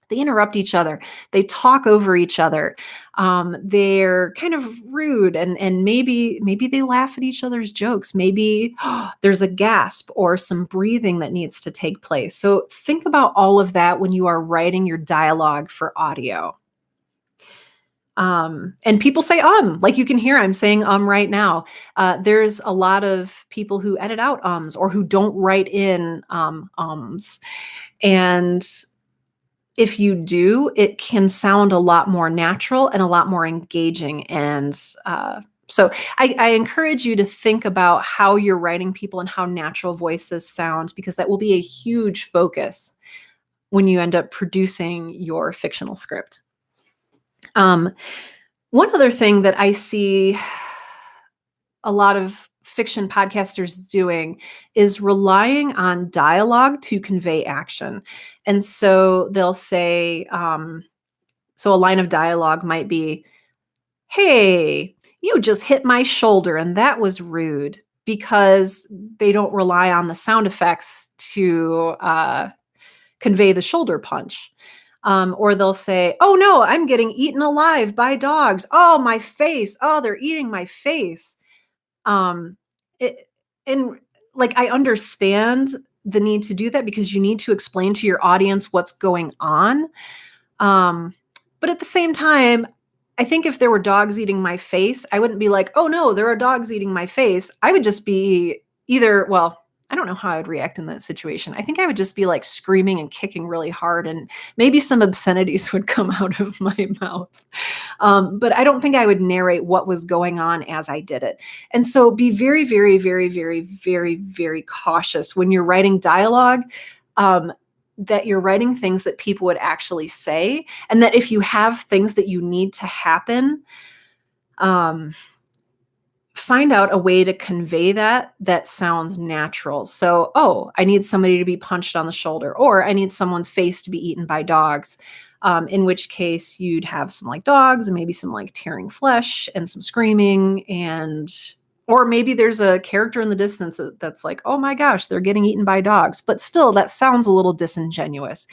they interrupt each other. They talk over each other. They're kind of rude, and maybe they laugh at each other's jokes. Maybe there's a gasp or some breathing that needs to take place. So think about all of that when you are writing your dialogue for audio. And people say like you can hear I'm saying right now. There's a lot of people who edit out ums or who don't write in ums. And if you do, it can sound a lot more natural and a lot more engaging. And so I encourage you to think about how you're writing people and how natural voices sound, because that will be a huge focus when you end up producing your fictional script. One other thing that I see a lot of fiction podcasters doing is relying on dialogue to convey action. And so they'll say, so a line of dialogue might be, hey, you just hit my shoulder and that was rude, because they don't rely on the sound effects to convey the shoulder punch. Or they'll say, oh no, I'm getting eaten alive by dogs. Oh, my face. Oh, they're eating my face. And like, I understand the need to do that because you need to explain to your audience what's going on. But at the same time, I think if there were dogs eating my face, I wouldn't be like, oh no, there are dogs eating my face. I would just be I don't know how I'd react in that situation. I think I would just be like screaming and kicking really hard, and maybe some obscenities would come out of my mouth. But I don't think I would narrate what was going on as I did it. And so be very, very, very, very, very, very cautious when you're writing dialogue, that you're writing things that people would actually say, and that if you have things that you need to happen, find out a way to convey that sounds natural. So, oh, I need somebody to be punched on the shoulder, or I need someone's face to be eaten by dogs. In which case you'd have some like dogs and maybe some like tearing flesh and some screaming, or maybe there's a character in the distance that's like, oh my gosh, they're getting eaten by dogs. But still, that sounds a little disingenuous.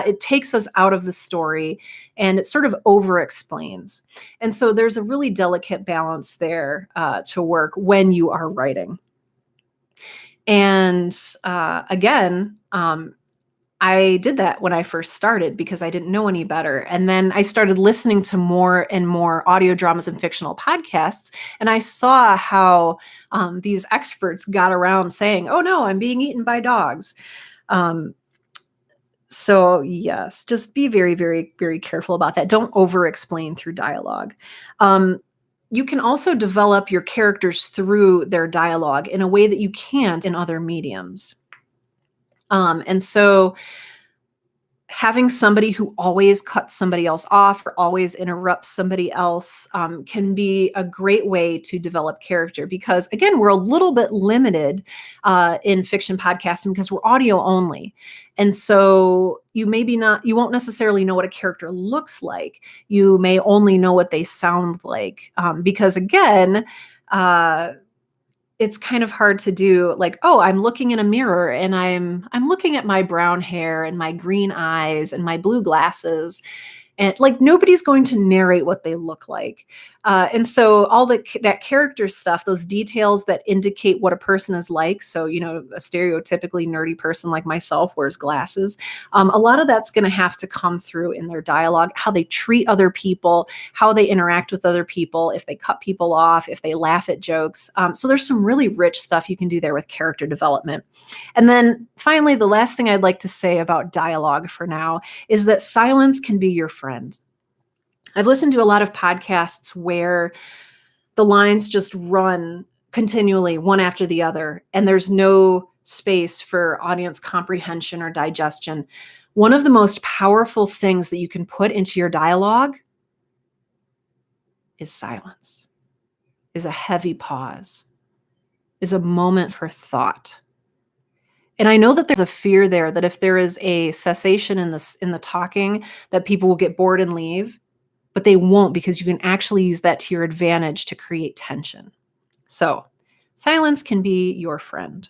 It takes us out of the story and it sort of over-explains. And so there's a really delicate balance there to work when you are writing. And again, I did that when I first started because I didn't know any better. And then I started listening to more and more audio dramas and fictional podcasts. And I saw how these experts got around saying, oh no, I'm being eaten by dogs. So yes, just be very, very, very careful about that. Don't over-explain through dialogue. You can also develop your characters through their dialogue in a way that you can't in other mediums. And so having somebody who always cuts somebody else off or always interrupts somebody else can be a great way to develop character, because again, we're a little bit limited in fiction podcasting because we're audio only. And so you won't necessarily know what a character looks like. You may only know what they sound like, because again, it's kind of hard to do, like, oh, I'm looking in a mirror and I'm looking at my brown hair and my green eyes and my blue glasses, and like nobody's going to narrate what they look like. And so all that character stuff, those details that indicate what a person is like. So, a stereotypically nerdy person like myself wears glasses. A lot of that's going to have to come through in their dialogue, how they treat other people, how they interact with other people, if they cut people off, if they laugh at jokes. So there's some really rich stuff you can do there with character development. And then finally, the last thing I'd like to say about dialogue for now is that silence can be your friend. I've listened to a lot of podcasts where the lines just run continually, one after the other, and there's no space for audience comprehension or digestion. One of the most powerful things that you can put into your dialogue is silence, is a heavy pause, is a moment for thought. And I know that there's a fear there that if there is a cessation in the talking, that people will get bored and leave, but they won't, because you can actually use that to your advantage to create tension. So silence can be your friend.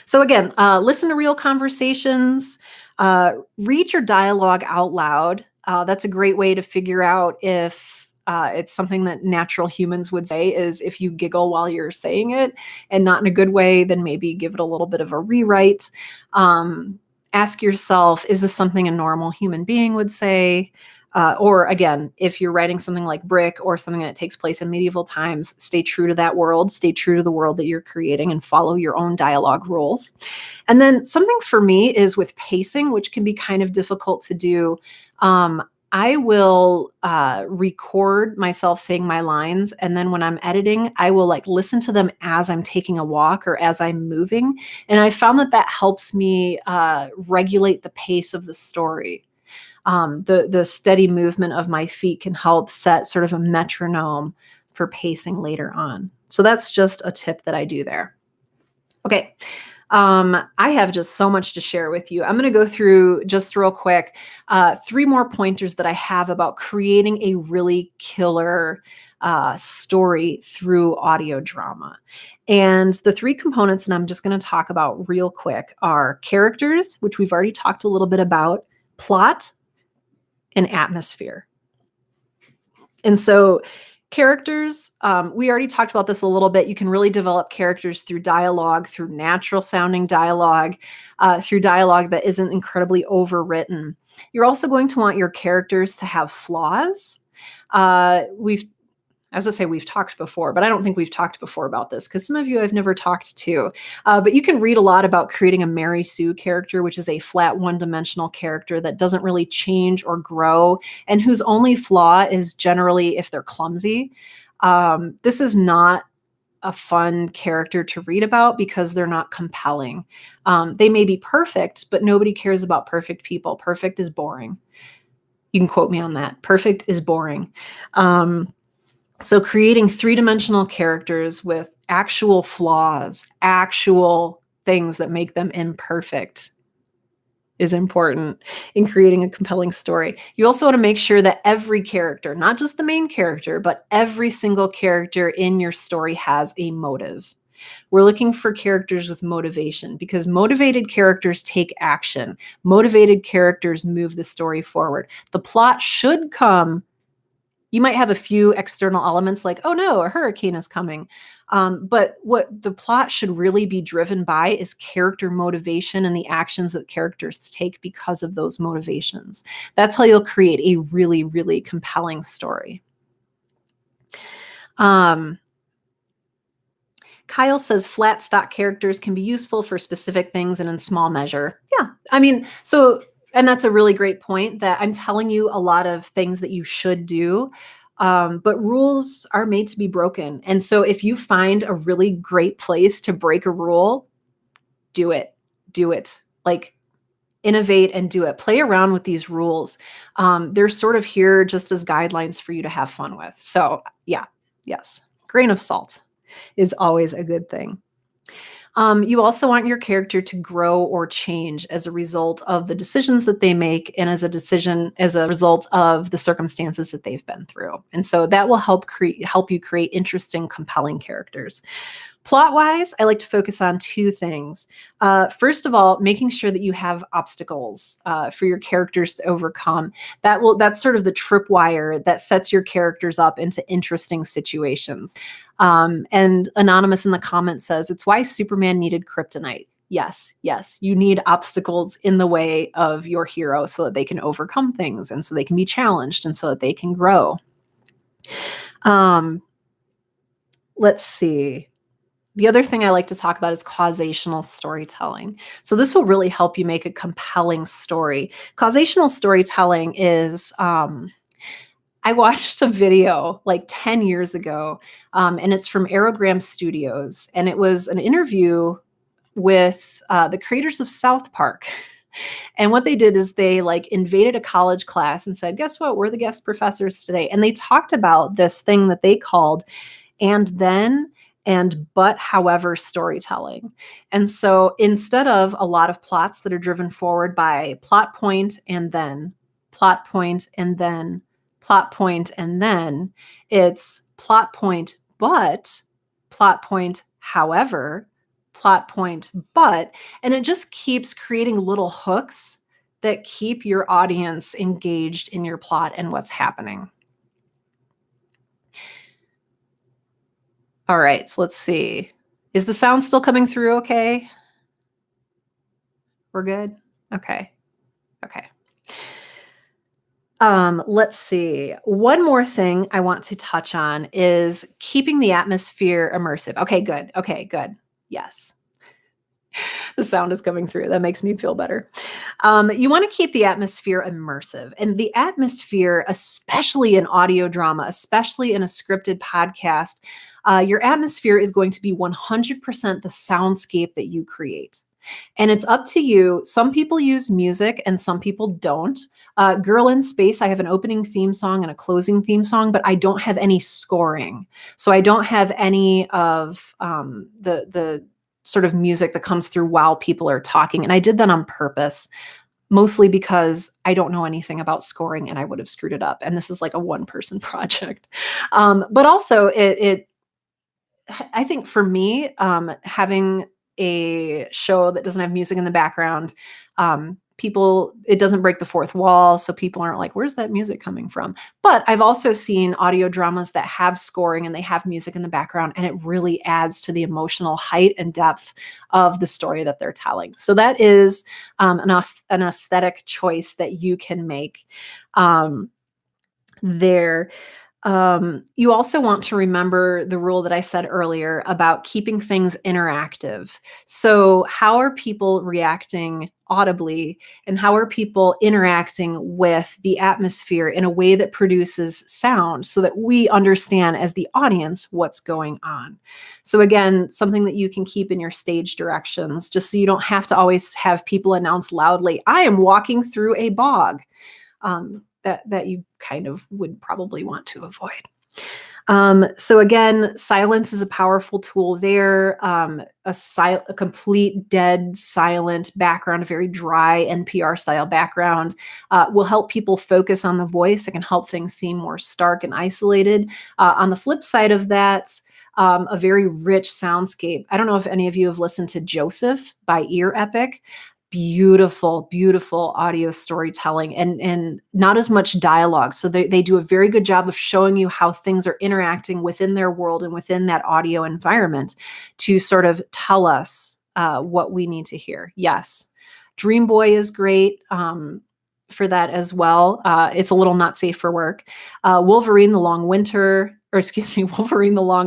So again, listen to real conversations, read your dialogue out loud. That's a great way to figure out if it's something that natural humans would say, is if you giggle while you're saying it and not in a good way, then maybe give it a little bit of a rewrite. Ask yourself, is this something a normal human being would say? Or again, if you're writing something like Brick or something that takes place in medieval times, stay true to that world, stay true to the world that you're creating, and follow your own dialogue rules. And then something for me is with pacing, which can be kind of difficult to do. I will record myself saying my lines, and then when I'm editing, I will listen to them as I'm taking a walk or as I'm moving. And I found that helps me regulate the pace of the story. The steady movement of my feet can help set sort of a metronome for pacing later on. So that's just a tip that I do there. Okay. I have just so much to share with you. I'm going to go through just real quick 3 more pointers that I have about creating a really killer story through audio drama. And the 3 components that I'm just going to talk about real quick are characters, which we've already talked a little bit about, plot, and atmosphere. And so characters, we already talked about this a little bit. You can really develop characters through dialogue, through natural sounding dialogue, through dialogue that isn't incredibly overwritten. You're also going to want your characters to have flaws. We've talked before, but I don't think we've talked before about this because some of you I've never talked to. But you can read a lot about creating a Mary Sue character, which is a flat one-dimensional character that doesn't really change or grow, and whose only flaw is generally if they're clumsy. This is not a fun character to read about because they're not compelling. They may be perfect, but nobody cares about perfect people. Perfect is boring. You can quote me on that. Perfect is boring. So creating 3-dimensional characters with actual flaws, actual things that make them imperfect is important in creating a compelling story. You also want to make sure that every character, not just the main character, but every single character in your story has a motive. We're looking for characters with motivation because motivated characters take action. Motivated characters move the story forward. The plot should come. You might have a few external elements like, oh no, a hurricane is coming. But what the plot should really be driven by is character motivation and the actions that characters take because of those motivations. That's how you'll create a really, really compelling story. Kyle says flat stock characters can be useful for specific things and in small measure. Yeah, and that's a really great point, that I'm telling you a lot of things that you should do, but rules are made to be broken. And so if you find a really great place to break a rule, do it. Do it. innovate and do it. Play around with these rules. They're sort of here just as guidelines for you to have fun with. So yeah, yes, grain of salt is always a good thing. You also want your character to grow or change as a result of the decisions that they make and as a result of the circumstances that they've been through. And so that will help you create interesting, compelling characters. Plot-wise, I like to focus on two things. First of all, making sure that you have obstacles for your characters to overcome. That's sort of the tripwire that sets your characters up into interesting situations. And Anonymous in the comments says, it's why Superman needed kryptonite. Yes, you need obstacles in the way of your hero so that they can overcome things and so they can be challenged and so that they can grow. Let's see. The other thing I like to talk about is causational storytelling. So this will really help you make a compelling story. Causational storytelling is, I watched a video like 10 years ago, and it's from Aerogram Studios, and it was an interview with the creators of South Park. And what they did is they like invaded a college class and said, guess what? We're the guest professors today. And they talked about this thing that they called and then and but however storytelling. And so instead of a lot of plots that are driven forward by plot point and then plot point and then plot point and then, it's plot point but plot point however plot point but, and it just keeps creating little hooks that keep your audience engaged in your plot and what's happening. All right, so let's see. Is the sound still coming through okay? We're good? Okay. Let's see. One more thing I want to touch on is keeping the atmosphere immersive. Okay, good. Yes. The sound is coming through. That makes me feel better. You want to keep the atmosphere immersive. And the atmosphere, especially in audio drama, especially in a scripted podcast, your atmosphere is going to be 100% the soundscape that you create. And it's up to you. Some people use music and some people don't. Girl in Space, I have an opening theme song and a closing theme song, but I don't have any scoring. So I don't have any of the sort of music that comes through while people are talking. And I did that on purpose, mostly because I don't know anything about scoring and I would have screwed it up. And this is like a one-person project. But also I think for me, having a show that doesn't have music in the background, it doesn't break the fourth wall. So people aren't like, where's that music coming from? But I've also seen audio dramas that have scoring and they have music in the background, and it really adds to the emotional height and depth of the story that they're telling. So that is an aesthetic choice that you can make there. You also want to remember the rule that I said earlier about keeping things interactive. So how are people reacting audibly, and how are people interacting with the atmosphere in a way that produces sound so that we understand as the audience what's going on? So again, something that you can keep in your stage directions, just so you don't have to always have people announce loudly, I am walking through a bog. That you kind of would probably want to avoid. So again, silence is a powerful tool there. A complete dead silent background, a very dry NPR style background, will help people focus on the voice. It can help things seem more stark and isolated. On the flip side of that, a very rich soundscape. I don't know if any of you have listened to Joseph by Ear Epic. Beautiful audio storytelling and not as much dialogue. So they do a very good job of showing you how things are interacting within their world and within that audio environment to sort of tell us what we need to hear. Yes. Dream Boy is great for that as well. It's a little not safe for work. Wolverine the Long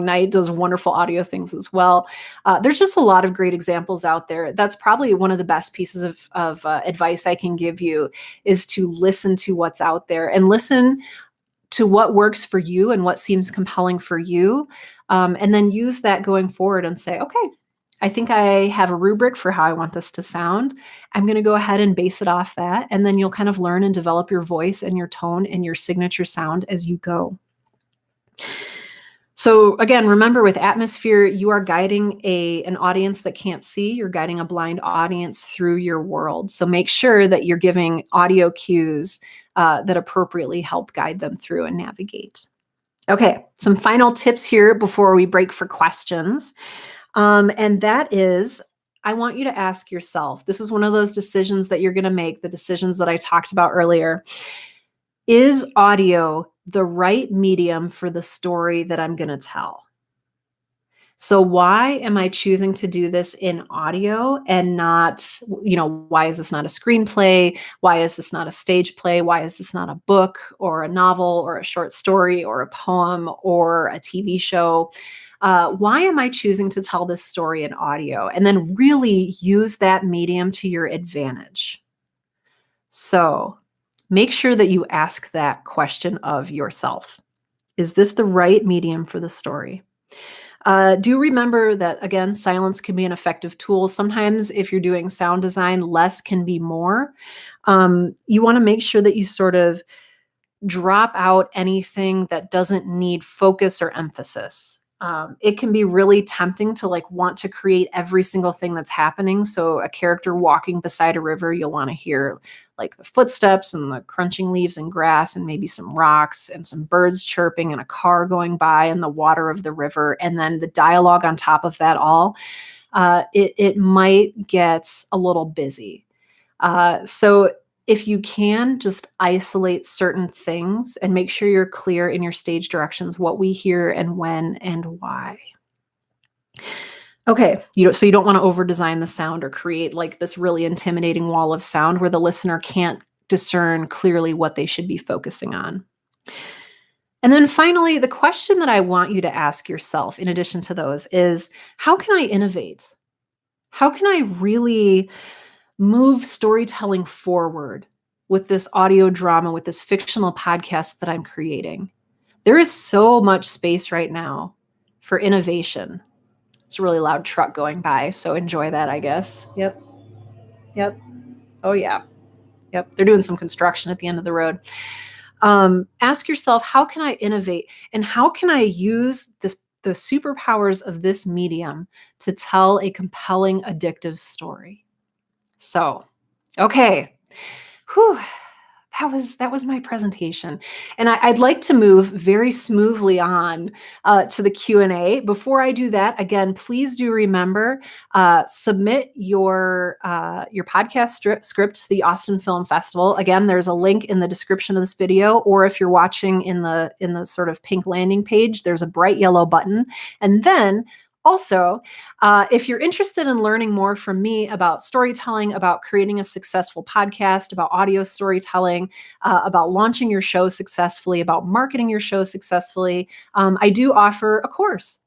Night does wonderful audio things as well. There's just a lot of great examples out there. That's probably one of the best pieces of advice I can give you, is to listen to what's out there and listen to what works for you and what seems compelling for you. And then use that going forward and say, okay, I think I have a rubric for how I want this to sound. I'm going to go ahead and base it off that. And then you'll kind of learn and develop your voice and your tone and your signature sound as you go. So again, remember with atmosphere, you are guiding an audience that can't see. You're guiding a blind audience through your world. So make sure that you're giving audio cues that appropriately help guide them through and navigate. Okay, some final tips here before we break for questions. And that is, I want you to ask yourself, this is one of those decisions that you're going to make, the decisions that I talked about earlier. Is audio the right medium for the story that I'm going to tell? So why am I choosing to do this in audio and not, why is this not a screenplay? Why is this not a stage play? Why is this not a book or a novel or a short story or a poem or a TV show? Why am I choosing to tell this story in audio? And then really use that medium to your advantage. So make sure that you ask that question of yourself. Is this the right medium for the story? Do remember that, again, silence can be an effective tool. Sometimes if you're doing sound design, less can be more. You want to make sure that you sort of drop out anything that doesn't need focus or emphasis. It can be really tempting to want to create every single thing that's happening. So a character walking beside a river, you'll want to hear the footsteps and the crunching leaves and grass and maybe some rocks and some birds chirping and a car going by in the water of the river. And then the dialogue on top of that all, it might get a little busy. So if you can, just isolate certain things and make sure you're clear in your stage directions, what we hear and when and why. Okay, so you don't want to over-design the sound or create this really intimidating wall of sound where the listener can't discern clearly what they should be focusing on. And then finally, the question that I want you to ask yourself, in addition to those, is how can I innovate? How can I really move storytelling forward with this audio drama, with this fictional podcast that I'm creating? There is so much space right now for innovation. It's a really loud truck going by, so enjoy that, I guess. Yep. Oh, yeah. Yep. They're doing some construction at the end of the road. Ask yourself, how can I innovate? And how can I use the superpowers of this medium to tell a compelling, addictive story? So, okay. Whew. That was my presentation. And I'd like to move very smoothly on to the Q&A. Before I do that, again, please do remember, submit your podcast script to the Austin Film Festival. Again, there's a link in the description of this video, or if you're watching in the sort of pink landing page, there's a bright yellow button. And then also, if you're interested in learning more from me about storytelling, about creating a successful podcast, about audio storytelling, about launching your show successfully, about marketing your show successfully, I do offer a course.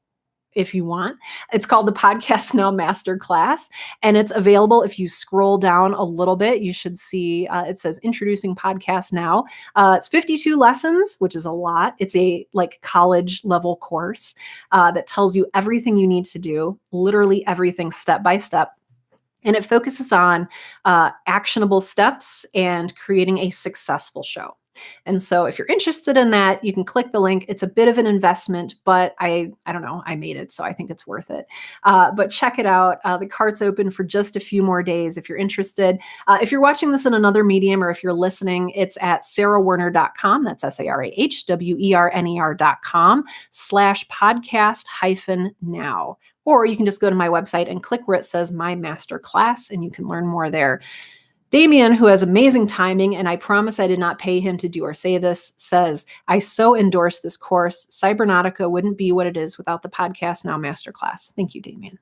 If you want. It's called the Podcast Now Masterclass, and it's available. If you scroll down a little bit, you should see it says Introducing Podcast Now. It's 52 lessons, which is a lot. It's a college level course that tells you everything you need to do, literally everything step by step. And it focuses on actionable steps and creating a successful show. And so if you're interested in that, you can click the link. It's a bit of an investment, but I don't know, I made it, so I think it's worth it. But check it out. The cart's open for just a few more days if you're interested. If you're watching this in another medium or if you're listening, it's at sarahwerner.com. That's sarahwerner.com/podcast-now. Or you can just go to my website and click where it says My Master Class, and you can learn more there. Damien, who has amazing timing, and I promise I did not pay him to do or say this, says, I so endorse this course. Cybernautica wouldn't be what it is without the Podcast Now Masterclass. Thank you, Damien.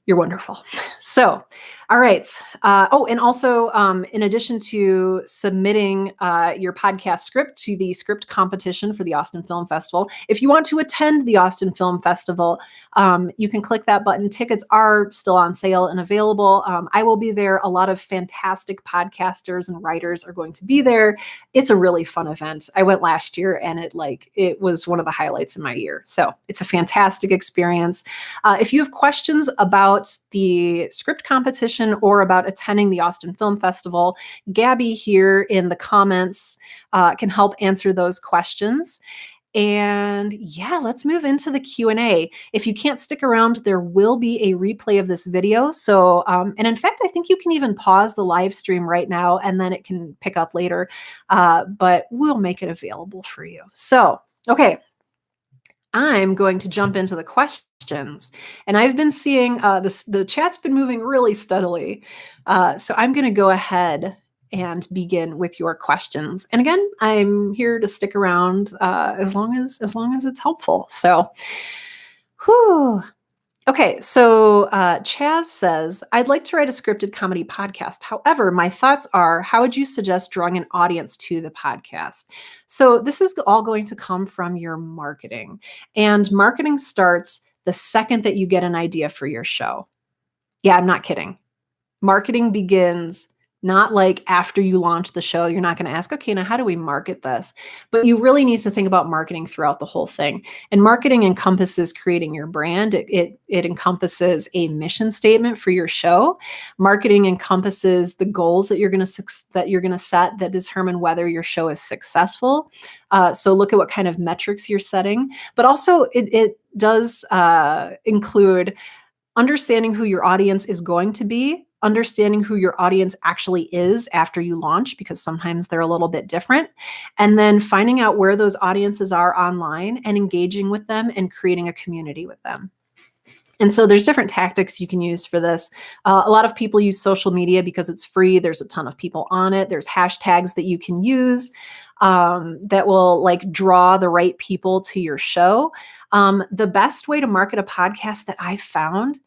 You're wonderful. So All right. And also, in addition to submitting your podcast script to the script competition for the Austin Film Festival, if you want to attend the Austin Film Festival, you can click that button. Tickets are still on sale and available. I will be there. A lot of fantastic podcasters and writers are going to be there. It's a really fun event. I went last year, and it was one of the highlights in my year. So it's a fantastic experience. If you have questions about the script competition or about attending the Austin Film Festival, Gabby here in the comments can help answer those questions. And yeah, let's move into the Q&A. If you can't stick around, there will be a replay of this video. So, and in fact, I think you can even pause the live stream right now, and then it can pick up later, but we'll make it available for you. So, okay. I'm going to jump into the questions, and I've been seeing the chat's been moving really steadily. So I'm going to go ahead and begin with your questions. And again, I'm here to stick around as long as it's helpful. So, whew. Okay, so Chaz says, I'd like to write a scripted comedy podcast. However, my thoughts are, how would you suggest drawing an audience to the podcast? So this is all going to come from your marketing. And marketing starts the second that you get an idea for your show. Yeah, I'm not kidding. Marketing begins not like after you launch the show. You're not going to ask, okay, now how do we market this? But you really need to think about marketing throughout the whole thing. And marketing encompasses creating your brand. It encompasses a mission statement for your show. Marketing encompasses the goals that you're going to set that determine whether your show is successful. So look at what kind of metrics you're setting. But also it does include understanding who your audience is going to be, understanding who your audience actually is after you launch, because sometimes they're a little bit different, and then finding out where those audiences are online and engaging with them and creating a community with them. And so there's different tactics you can use for this. A lot of people use social media because it's free. There's a ton of people on it. There's hashtags that you can use that will draw the right people to your show. The best way to market a podcast that I found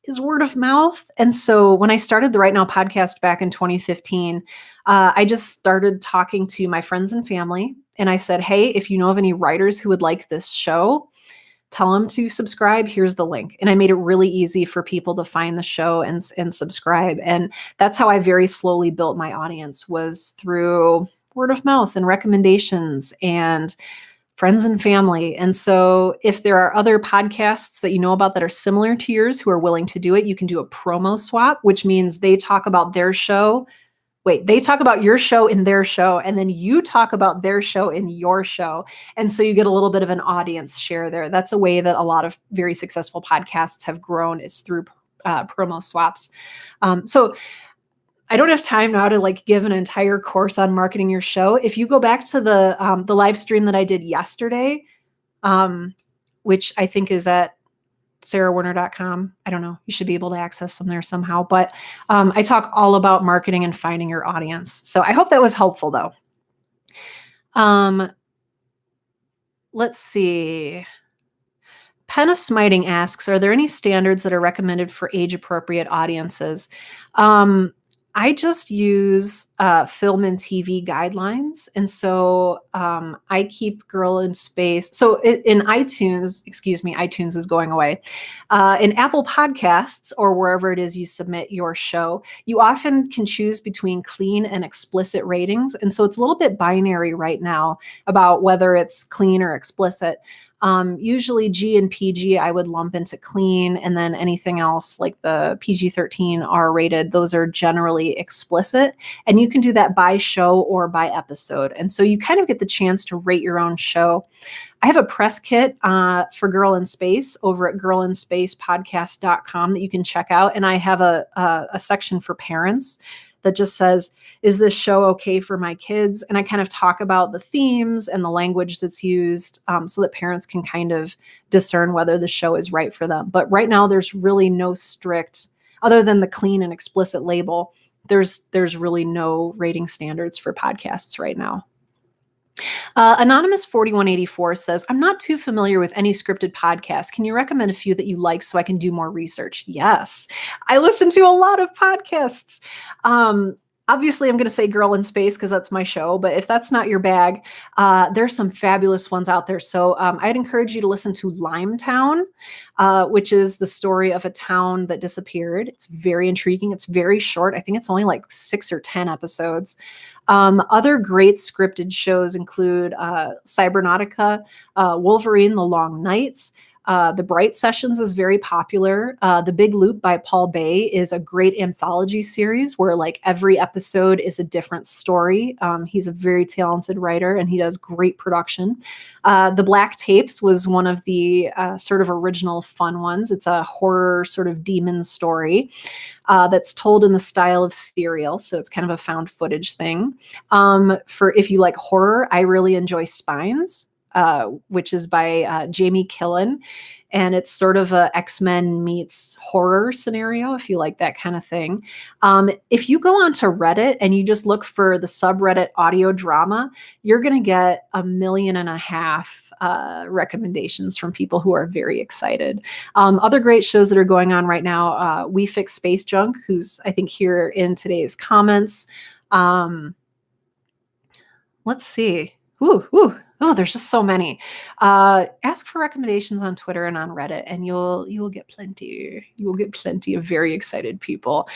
is word of mouth. And so when I started the Right Now podcast back in 2015, I just started talking to my friends and family. And I said, hey, if you know of any writers who would like this show, tell them to subscribe. Here's the link. And I made it really easy for people to find the show and subscribe. And that's how I very slowly built my audience, was through word of mouth and recommendations and friends and family. And so if there are other podcasts that you know about that are similar to yours who are willing to do it, you can do a promo swap, which means they talk about their show. They talk about your show in their show, and then you talk about their show in your show. And so you get a little bit of an audience share there. That's a way that a lot of very successful podcasts have grown, is through promo swaps. So I don't have time now to give an entire course on marketing your show. If you go back to the live stream that I did yesterday, which I think is at sarahwerner.com. I don't know. You should be able to access them there somehow. But I talk all about marketing and finding your audience. So I hope that was helpful, though. Let's see. Pen of Smiting asks, are there any standards that are recommended for age-appropriate audiences? I just use film and TV guidelines. And so I keep Girl in Space. So in iTunes, iTunes is going away. In Apple Podcasts, or wherever it is you submit your show, you often can choose between clean and explicit ratings. And so it's a little bit binary right now about whether it's clean or explicit. Usually G and PG I would lump into clean, and then anything else like the PG-13 R-rated, those are generally explicit, and you can do that by show or by episode. And so you kind of get the chance to rate your own show. I have a press kit for Girl in Space over at girlinspacepodcast.com that you can check out. And I have a section for parents that just says, is this show okay for my kids? And I kind of talk about the themes and the language that's used so that parents can kind of discern whether the show is right for them. But right now, there's really no strict, other than the clean and explicit label, there's really no rating standards for podcasts right now. Anonymous 4184 says, I'm not too familiar with any scripted podcasts. Can you recommend a few that you like so I can do more research? Yes. I listen to a lot of podcasts. Obviously, I'm going to say Girl in Space because that's my show. But if that's not your bag, there's some fabulous ones out there. So I'd encourage you to listen to Limetown, which is the story of a town that disappeared. It's very intriguing. It's very short. I think it's only like 6 or 10 episodes. Other great scripted shows include Cybernautica, Wolverine, The Long Nights. The Bright Sessions is very popular. The Big Loop by Paul Bay is a great anthology series where like every episode is a different story. He's a very talented writer and he does great production. The Black Tapes was one of the sort of original fun ones. It's a horror sort of demon story that's told in the style of Serial. So it's kind of a found footage thing. For if you like horror, I really enjoy Spines. Which is by Jamie Killen. And it's sort of a X-Men meets horror scenario, if you like that kind of thing. If you go onto Reddit and you just look for the subreddit audio drama, you're going to get 1.5 million recommendations from people who are very excited. Other great shows that are going on right now, We Fix Space Junk, who's, I think, here in today's comments. Let's see. Oh, there's just so many. Ask for recommendations on Twitter and on Reddit, and you will get plenty. You will get plenty of very excited people.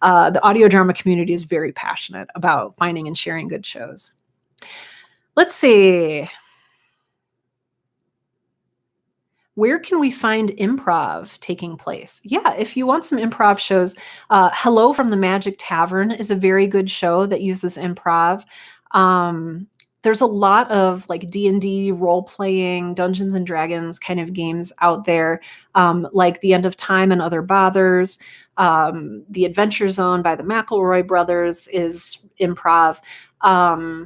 The audio drama community is very passionate about finding and sharing good shows. Let's see. Where can we find improv taking place? Yeah, if you want some improv shows, Hello from the Magic Tavern is a very good show that uses improv. There's a lot of like D&D role-playing, Dungeons and Dragons kind of games out there, like The End of Time and Other Bothers. The Adventure Zone by the McElroy brothers is improv. I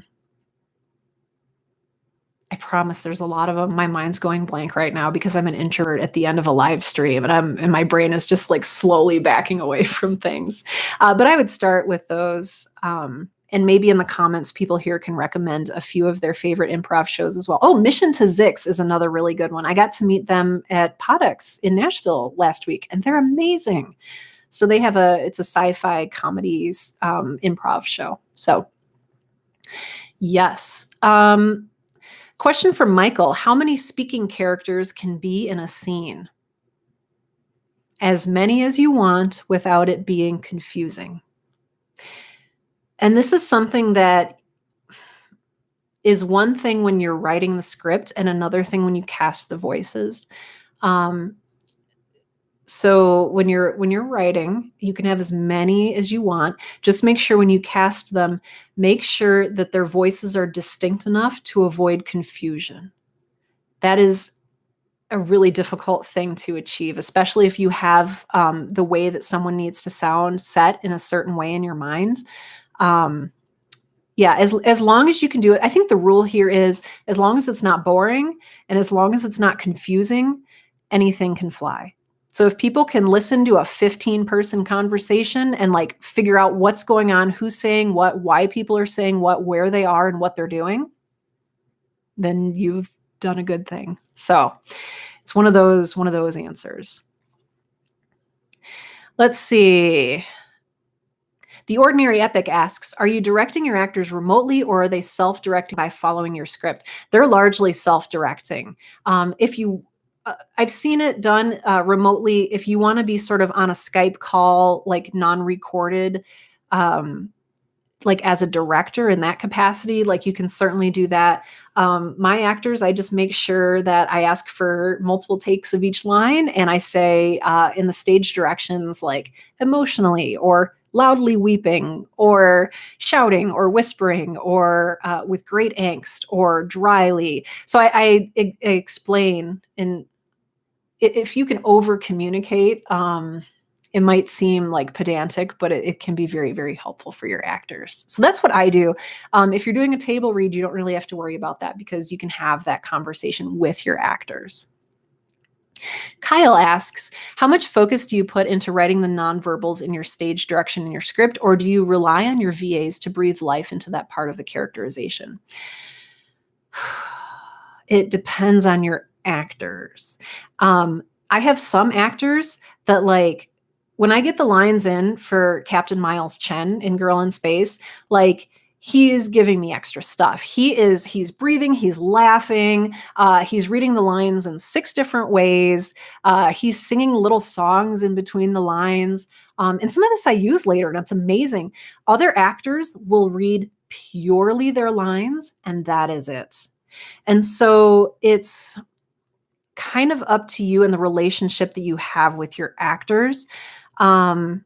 promise there's a lot of them. My mind's going blank right now because I'm an introvert at the end of a live stream and my brain is just like slowly backing away from things. But I would start with those. And maybe in the comments, people here can recommend a few of their favorite improv shows as well. Oh, Mission to Zix is another really good one. I got to meet them at PodX in Nashville last week, and they're amazing. So they have it's a sci-fi comedies improv show. So yes. Question from Michael. How many speaking characters can be in a scene? As many as you want without it being confusing. And this is something that is one thing when you're writing the script and another thing when you cast the voices. So when you're writing, you can have as many as you want. Just make sure when you cast them, make sure that their voices are distinct enough to avoid confusion. That is a really difficult thing to achieve, especially if you have the way that someone needs to sound set in a certain way in your mind. Yeah, as long as you can do it, I think the rule here is as long as it's not boring and as long as it's not confusing, anything can fly. So if people can listen to a 15-person conversation and like figure out what's going on, who's saying what, why people are saying what, where they are and what they're doing, then you've done a good thing. So it's one of those answers. Let's see. The Ordinary Epic asks, are you directing your actors remotely or are they self-directing by following your script? They're largely self-directing. I've seen it done remotely. If you want to be sort of on a Skype call, like non-recorded, like as a director in that capacity, like you can certainly do that. My actors, I just make sure that I ask for multiple takes of each line and I say in the stage directions, like emotionally or loudly weeping or shouting or whispering or with great angst or dryly. So I explain, and if you can over communicate, it might seem like pedantic, but it can be very, very helpful for your actors. So that's what I do. If you're doing a table read, you don't really have to worry about that because you can have that conversation with your actors. Kyle asks, how much focus do you put into writing the nonverbals in your stage direction in your script, or do you rely on your VAs to breathe life into that part of the characterization? It depends on your actors. I have some actors that like when I get the lines in for Captain Miles Chen in Girl in Space, like he is giving me extra stuff. He's breathing, he's laughing, he's reading the lines in 6 different ways. He's singing little songs in between the lines. And some of this I use later, and it's amazing. Other actors will read purely their lines, and that is it. And so it's kind of up to you and the relationship that you have with your actors. Um,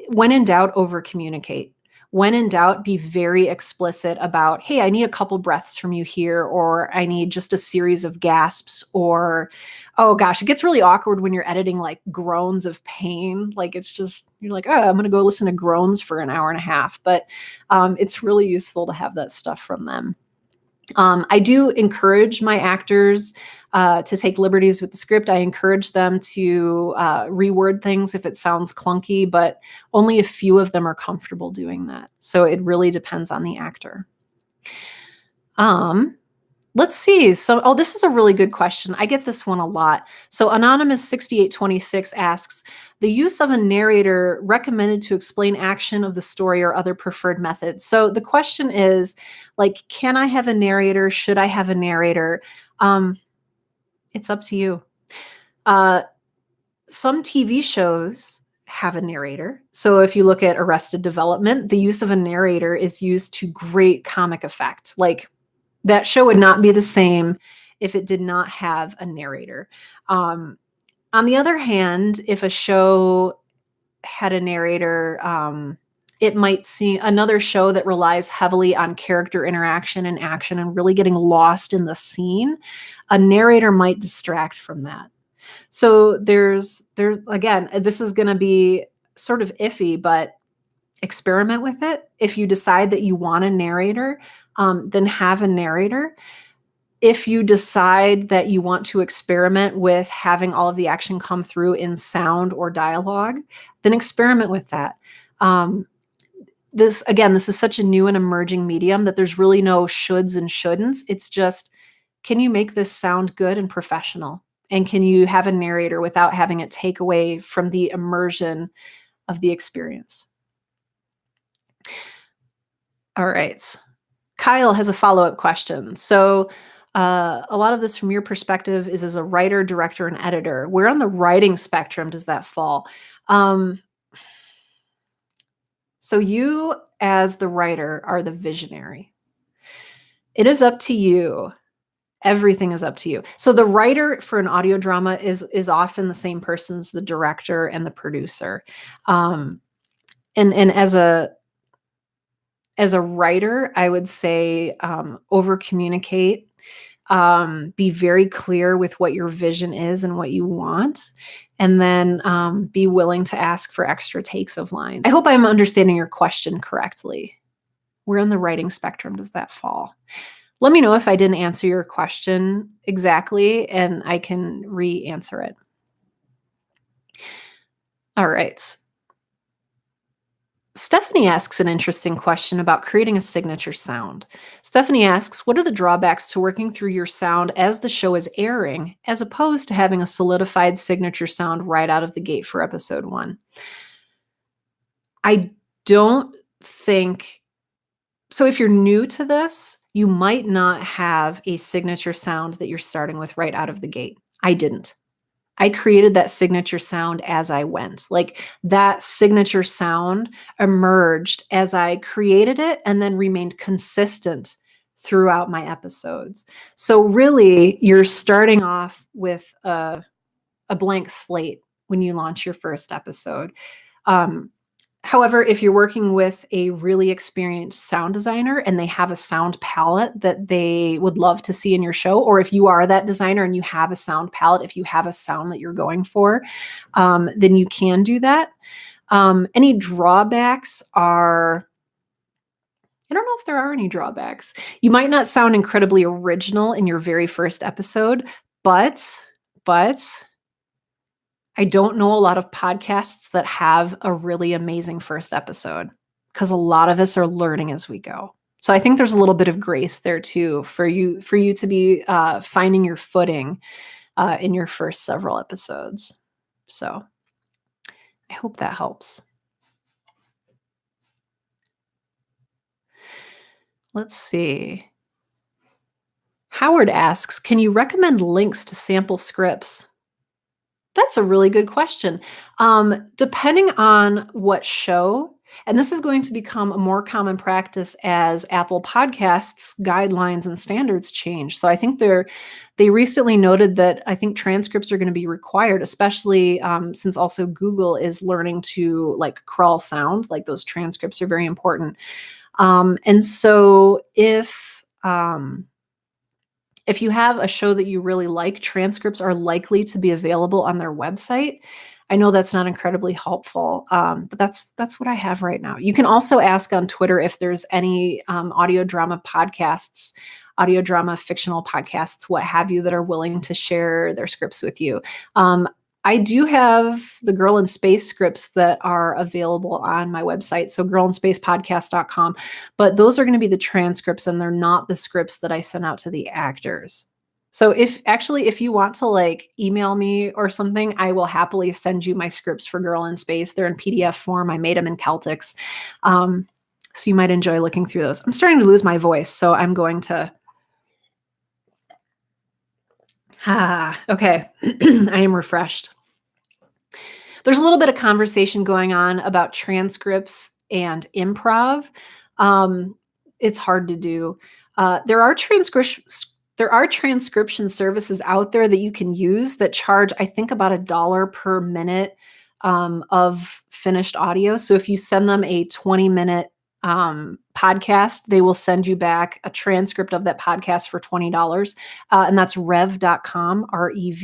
when in doubt, over communicate. When in doubt, be very explicit about, hey, I need a couple breaths from you here, or I need just a series of gasps, or, oh gosh, it gets really awkward when you're editing like groans of pain. Like it's just, you're like, oh, I'm going to go listen to groans for an hour and a half. But it's really useful to have that stuff from them. I do encourage my actors to take liberties with the script. I encourage them to reword things if it sounds clunky, but only a few of them are comfortable doing that. So it really depends on the actor. Let's see. So, this is a really good question. I get this one a lot. So, Anonymous 6826 asks, the use of a narrator recommended to explain action of the story or other preferred methods. So, the question is, like, can I have a narrator? Should I have a narrator? It's up to you. Some TV shows have a narrator. So, if you look at Arrested Development, the use of a narrator is used to great comic effect. Like, that show would not be the same if it did not have a narrator. On the other hand, if a show had a narrator, it might seem another show that relies heavily on character interaction and action and really getting lost in the scene, a narrator might distract from that. So there again, this is going to be sort of iffy, but experiment with it. If you decide that you want a narrator, then have a narrator. If you decide that you want to experiment with having all of the action come through in sound or dialogue, then experiment with that. This is such a new and emerging medium that there's really no shoulds and shouldn'ts. It's just, can you make this sound good and professional? And can you have a narrator without having it take away from the immersion of the experience? All right. Kyle has a follow-up question. So a lot of this from your perspective is as a writer, director, and editor. Where on the writing spectrum does that fall? So you, as the writer, are the visionary. It is up to you. Everything is up to you. So the writer for an audio drama is often the same person as the director and the producer. And as a writer, I would say over communicate, be very clear with what your vision is and what you want, and then be willing to ask for extra takes of lines. I hope I'm understanding your question correctly. Where on the writing spectrum does that fall? Let me know if I didn't answer your question exactly, and I can re-answer it. All right. Stephanie asks an interesting question about creating a signature sound. Stephanie asks, what are the drawbacks to working through your sound as the show is airing, as opposed to having a solidified signature sound right out of the gate for episode 1? I don't think so. If you're new to this, you might not have a signature sound that you're starting with right out of the gate. I didn't. I created that signature sound as I went. Like that signature sound emerged as I created it and then remained consistent throughout my episodes. So really, you're starting off with a blank slate when you launch your first episode. However, if you're working with a really experienced sound designer and they have a sound palette that they would love to see in your show, or if you are that designer and you have a sound palette, if you have a sound that you're going for, then you can do that. Any drawbacks are, I don't know if there are any drawbacks. You might not sound incredibly original in your very first episode, but I don't know a lot of podcasts that have a really amazing first episode because a lot of us are learning as we go. So I think there's a little bit of grace there too for you to be finding your footing in your first several episodes. So I hope that helps. Let's see. Howard asks, can you recommend links to sample scripts? That's a really good question. Depending on what show, and this is going to become a more common practice as Apple Podcasts guidelines and standards change. So I think they recently noted that I think transcripts are going to be required, especially since also Google is learning to like crawl sound. Like those transcripts are very important. And so if you have a show that you really like, transcripts are likely to be available on their website. I know that's not incredibly helpful, but that's what I have right now. You can also ask on Twitter if there's any audio drama podcasts, audio drama fictional podcasts, what have you, that are willing to share their scripts with you. I do have the Girl in Space scripts that are available on my website, so girlinspacepodcast.com, but those are going to be the transcripts and they're not the scripts that I send out to the actors. So if you want to like email me or something, I will happily send you my scripts for Girl in Space. They're in PDF form. I made them in Celtics. So you might enjoy looking through those. I'm starting to lose my voice, so I'm going to okay. I am refreshed. There's a little bit of conversation going on about transcripts and improv. It's hard to do. There are transcription services out there that you can use that charge, I think, about $1 per minute of finished audio. So if you send them a 20-minute podcast, they will send you back a transcript of that podcast for $20. And that's rev.com, REV.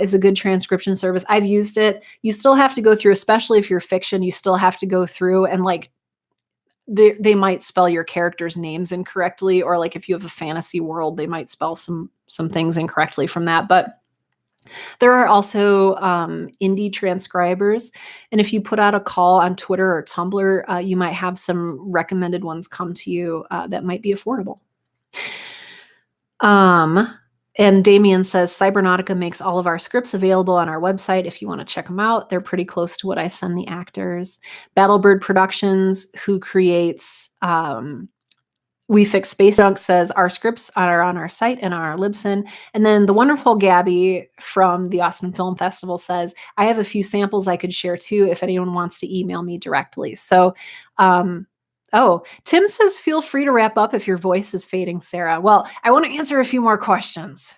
Is a good transcription service. I've used it. You still have to go through, especially if you're fiction, you still have to go through and like they might spell your characters' names incorrectly, or like if you have a fantasy world, they might spell some things incorrectly from that. But there are also indie transcribers, and if you put out a call on Twitter or Tumblr, you might have some recommended ones come to you that might be affordable. And Damien says, Cybernautica makes all of our scripts available on our website if you want to check them out. They're pretty close to what I send the actors. Battlebird Productions, who creates We Fix Space Junk, says, our scripts are on our site and on our Libsyn. And then the wonderful Gabby from the Austin Film Festival says, I have a few samples I could share too if anyone wants to email me directly. So, oh, Tim says, feel free to wrap up if your voice is fading, Sarah. Well, I want to answer a few more questions.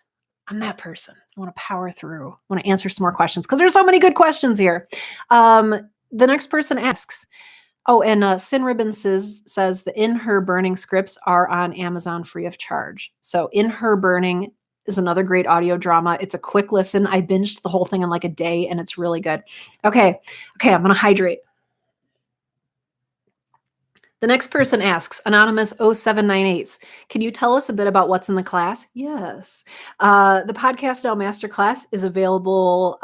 I'm that person. I want to power through. I want to answer some more questions because there's so many good questions here. The next person asks, oh, and Sin Ribbon says the In Her Burning scripts are on Amazon free of charge. So In Her Burning is another great audio drama. It's a quick listen. I binged the whole thing in like a day and it's really good. Okay, I'm going to hydrate. The next person asks, Anonymous 0798, can you tell us a bit about what's in the class? Yes. The Podcast Now Masterclass is available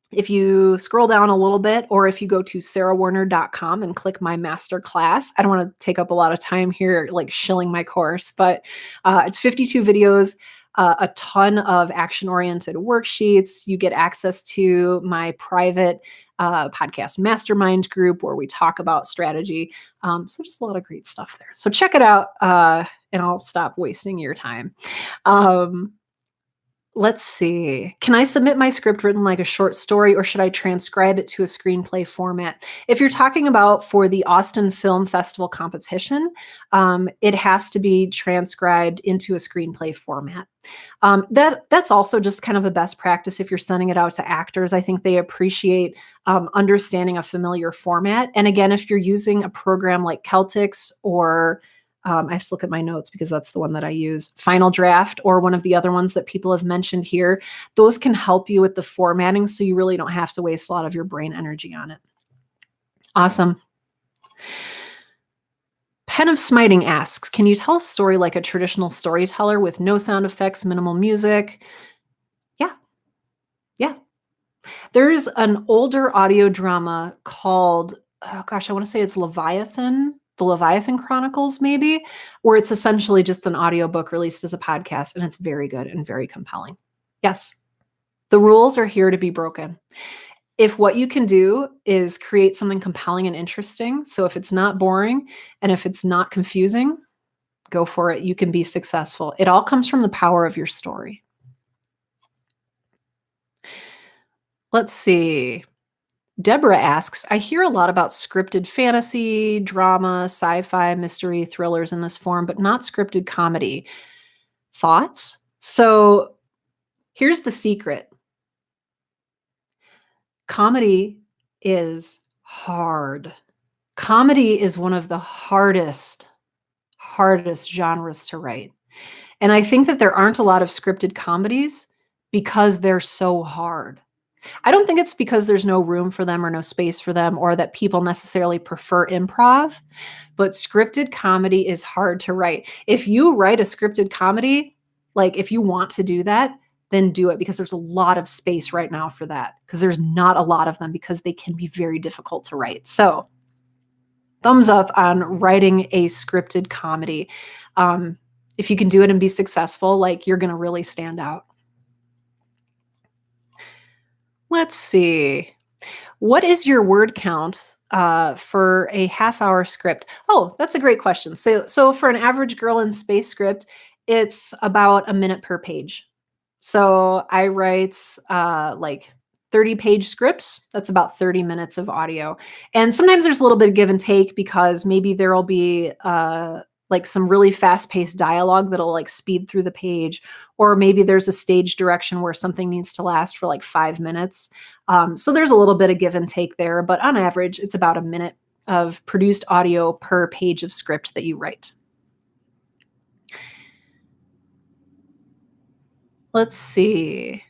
if you scroll down a little bit, or if you go to sarahwarner.com and click my master class. I don't want to take up a lot of time here, like shilling my course, but it's 52 videos, a ton of action-oriented worksheets. You get access to my private podcast mastermind group where we talk about strategy. So just a lot of great stuff there. So check it out, and I'll stop wasting your time. Let's see. Can I submit my script written like a short story, or should I transcribe it to a screenplay format? If you're talking about for the Austin Film Festival competition, it has to be transcribed into a screenplay format. That's also just kind of a best practice if you're sending it out to actors. I think they appreciate understanding a familiar format. And again, if you're using a program like Celtics or I have to look at my notes because that's the one that I use, Final Draft, or one of the other ones that people have mentioned here, those can help you with the formatting so you really don't have to waste a lot of your brain energy on it. Awesome. Pen of Smiting asks, can you tell a story like a traditional storyteller with no sound effects, minimal music? Yeah. There's an older audio drama called, oh gosh, I want to say it's Leviathan. The Leviathan Chronicles, maybe, where it's essentially just an audiobook released as a podcast, and it's very good and very compelling. Yes, the rules are here to be broken. If what you can do is create something compelling and interesting, so if it's not boring and if it's not confusing, go for it. You can be successful. It all comes from the power of your story. Let's see. Deborah asks, I hear a lot about scripted fantasy, drama, sci-fi, mystery, thrillers in this form, but not scripted comedy. Thoughts? So here's the secret. Comedy is hard. Comedy is one of the hardest genres to write. And I think that there aren't a lot of scripted comedies because they're so hard. I don't think it's because there's no room for them or no space for them or that people necessarily prefer improv, but scripted comedy is hard to write. If you write a scripted comedy, like if you want to do that, then do it because there's a lot of space right now for that because there's not a lot of them because they can be very difficult to write. So, thumbs up on writing a scripted comedy. If you can do it and be successful, like you're going to really stand out. Let's see. What is your word count for a half-hour script? Oh, that's a great question. So for an average girl in space script, it's about a minute per page. So I write like 30-page scripts. That's about 30 minutes of audio. And sometimes there's a little bit of give and take because maybe there'll be like some really fast-paced dialogue that'll like speed through the page, or maybe there's a stage direction where something needs to last for like 5 minutes. So there's a little bit of give and take there, but on average, it's about a minute of produced audio per page of script that you write. Let's see.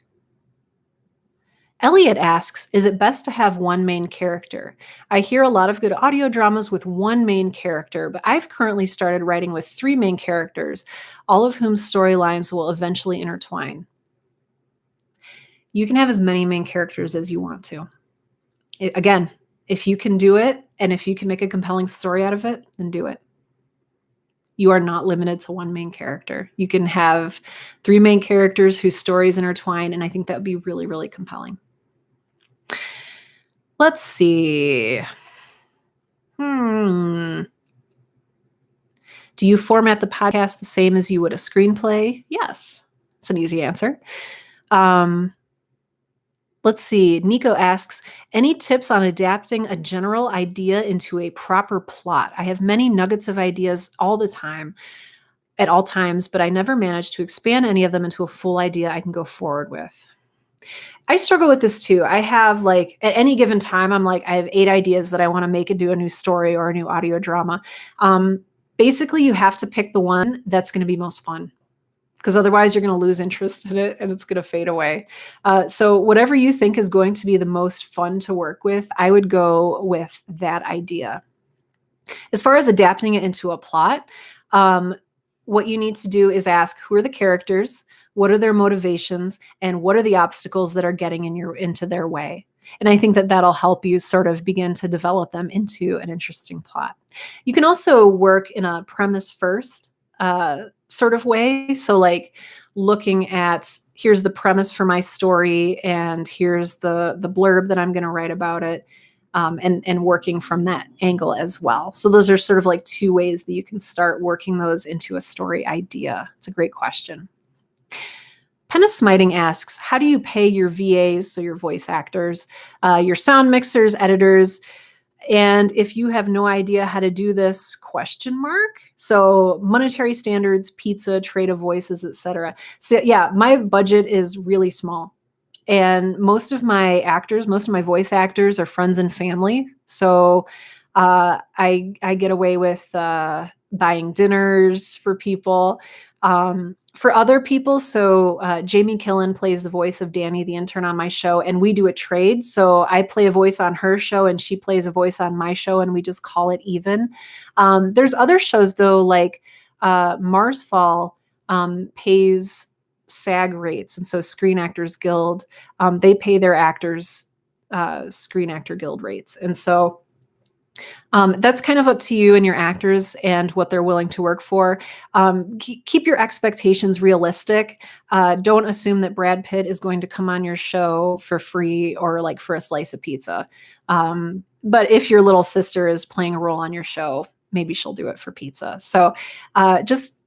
Elliot asks, is it best to have one main character? I hear a lot of good audio dramas with one main character, but I've currently started writing with 3 main characters, all of whom storylines will eventually intertwine. You can have as many main characters as you want to. Again, if you can do it and if you can make a compelling story out of it, then do it. You are not limited to one main character. You can have 3 main characters whose stories intertwine, and I think that would be really, really compelling. Let's see. Do you format the podcast the same as you would a screenplay? Yes. It's an easy answer. Let's see. Nico asks, any tips on adapting a general idea into a proper plot? I have many nuggets of ideas all the time, at all times, but I never manage to expand any of them into a full idea I can go forward with. I struggle with this too. I have like at any given time, I'm like, I have 8 ideas that I want to make into a new story or a new audio drama. Basically, you have to pick the one that's going to be most fun because otherwise you're going to lose interest in it and it's going to fade away. So whatever you think is going to be the most fun to work with, I would go with that idea. As far as adapting it into a plot, what you need to do is ask, who are the characters? What are their motivations? And what are the obstacles that are getting into their way? And I think that that'll help you sort of begin to develop them into an interesting plot. You can also work in a premise first sort of way. So like looking at, here's the premise for my story and here's the blurb that I'm going to write about it. And working from that angle as well. So those are sort of like 2 ways that you can start working those into a story idea. It's a great question. Penna Smiting asks, how do you pay your VAs, so your voice actors, your sound mixers, editors, and if you have no idea how to do this, ? So monetary standards, pizza, trade of voices, etc. So yeah, my budget is really small. And most of my voice actors are friends and family. So I get away with buying dinners for people. For other people, so Jamie Killen plays the voice of Danny the intern on my show, and we do a trade. So I play a voice on her show, and she plays a voice on my show, and we just call it even. There's other shows, though, like Marsfall pays SAG rates, and so Screen Actors Guild, they pay their actors Screen Actor Guild rates. And so That's kind of up to you and your actors and what they're willing to work for. Keep your expectations realistic. Don't assume that Brad Pitt is going to come on your show for free or like for a slice of pizza. But if your little sister is playing a role on your show, maybe she'll do it for pizza. So just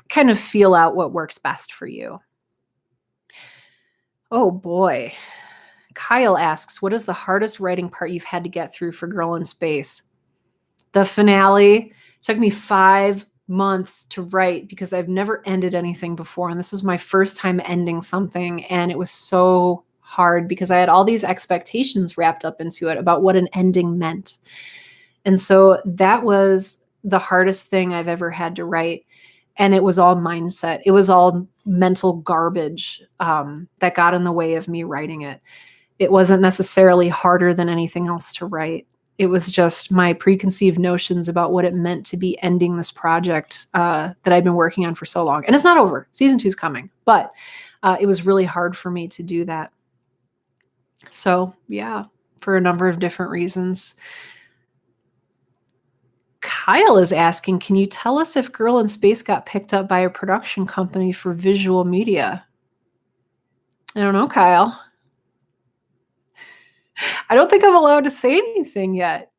kind of feel out what works best for you. Oh boy. Kyle asks, what is the hardest writing part you've had to get through for Girl in Space? The finale took me 5 months to write because I've never ended anything before. And this was my first time ending something. And it was so hard because I had all these expectations wrapped up into it about what an ending meant. And so that was the hardest thing I've ever had to write. And it was all mindset. It was all mental garbage that got in the way of me writing it. It wasn't necessarily harder than anything else to write. It was just my preconceived notions about what it meant to be ending this project that I've been working on for so long. And it's not over. Season 2 is coming. But it was really hard for me to do that. So, yeah, for a number of different reasons. Kyle is asking, can you tell us if Girl in Space got picked up by a production company for visual media? I don't know, Kyle. I don't think I'm allowed to say anything yet.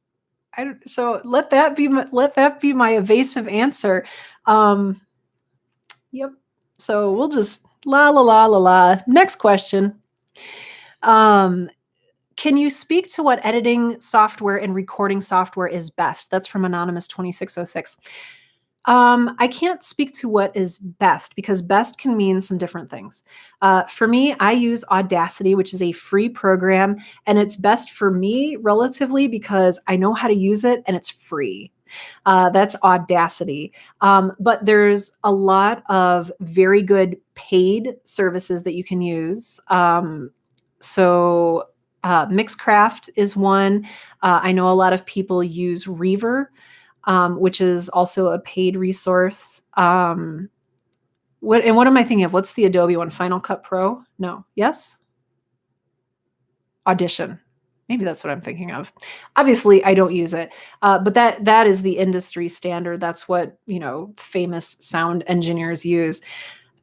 So let that be my evasive answer. Yep. So we'll just la la la la la. Next question. Can you speak to what editing software and recording software is best? That's from Anonymous 2606. I can't speak to what is best because best can mean some different things. For me, I use Audacity, which is a free program, and it's best for me relatively because I know how to use it and it's free. That's Audacity. But there's a lot of very good paid services that you can use. Mixcraft is one. I know a lot of people use Reaver, which is also a paid resource. What am I thinking of? What's the Adobe one? Final Cut Pro? No. Yes? Audition. Maybe that's what I'm thinking of. Obviously, I don't use it, but that is the industry standard. That's what, famous sound engineers use.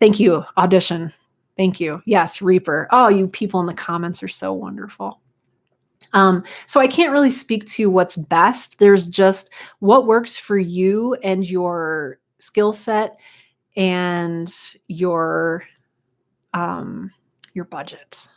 Thank you, Audition. Thank you. Yes, Reaper. Oh, you people in the comments are so wonderful. So I can't really speak to what's best. There's just what works for you and your skill set and your budget.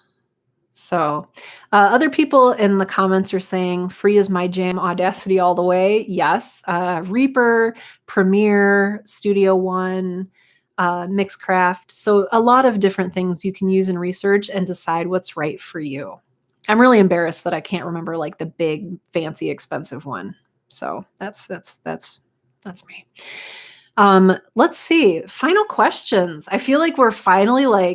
So other people in the comments are saying free is my jam, Audacity all the way. Yes. Reaper, Premiere, Studio One, Mixcraft. So a lot of different things you can use in research and decide what's right for you. I'm really embarrassed that I can't remember like the big, fancy, expensive one. So that's me. Let's see. Final questions. I feel like we're finally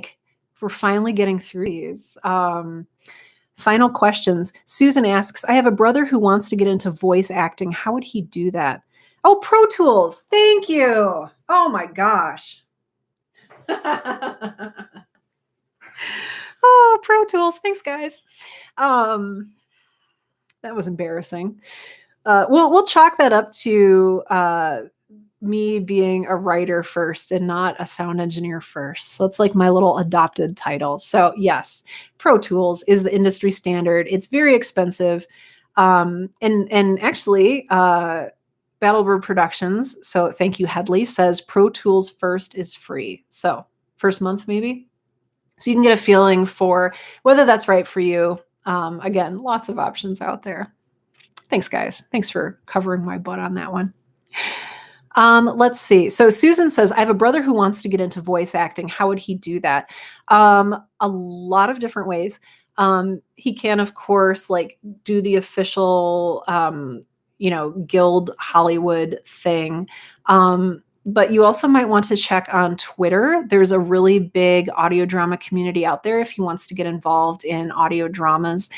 getting through these. Final questions. Susan asks, I have a brother who wants to get into voice acting. How would he do that? Oh, Pro Tools. Thank you. Oh my gosh. Oh, Pro Tools. Thanks, guys. That was embarrassing. We'll chalk that up to me being a writer first and not a sound engineer first. So it's like my little adopted title. So yes, Pro Tools is the industry standard. It's very expensive. And actually, Battlebird Productions, so thank you, Headley, says Pro Tools First is free. So first month, maybe. So you can get a feeling for whether that's right for you. Again, lots of options out there. Thanks, guys. Thanks for covering my butt on that one. Let's see. So Susan says, I have a brother who wants to get into voice acting. How would he do that? A lot of different ways. He can, of course, like do the official, Guild Hollywood thing. But you also might want to check on Twitter. There's a really big audio drama community out there if he wants to get involved in audio dramas.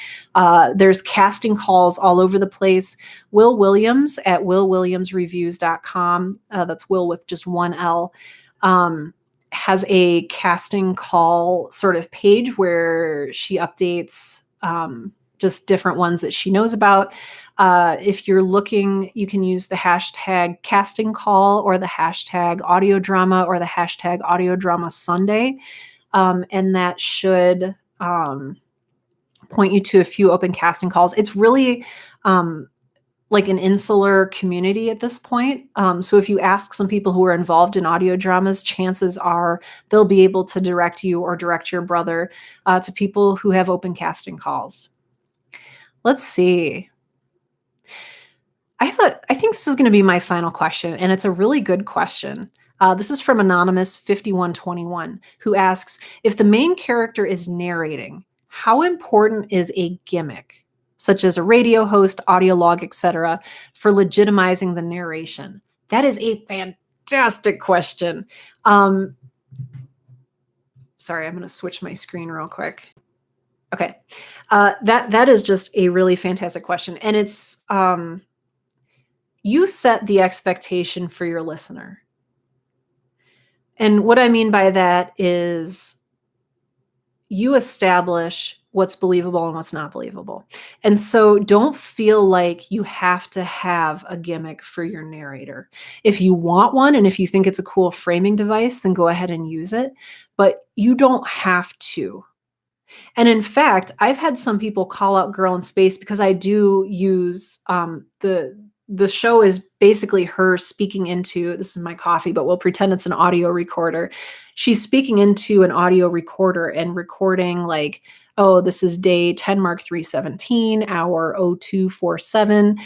There's casting calls all over the place. Will Williams at willwilliamsreviews.com, that's Will with just one L, has a casting call sort of page where she updates just different ones that she knows about. If you're looking, you can use the hashtag casting call or the hashtag audio drama or the hashtag audio drama Sunday. And that should point you to a few open casting calls. It's really like an insular community at this point. So if you ask some people who are involved in audio dramas, chances are they'll be able to direct you or direct your brother to people who have open casting calls. Let's see. I think this is going to be my final question, and it's a really good question. This is from Anonymous 5121, who asks, if the main character is narrating, how important is a gimmick, such as a radio host, audio log, etc., for legitimizing the narration? That is a fantastic question. Sorry, I'm going to switch my screen real quick. Okay. That is just a really fantastic question. And it's, you set the expectation for your listener. And what I mean by that is you establish what's believable and what's not believable. And so don't feel like you have to have a gimmick for your narrator. If you want one and if you think it's a cool framing device, then go ahead and use it. But you don't have to. And in fact, I've had some people call out Girl in Space because I do use the show is basically her speaking into, this is my coffee, but we'll pretend it's an audio recorder. She's speaking into an audio recorder and recording like, oh, this is day 10 mark 317, hour 0247.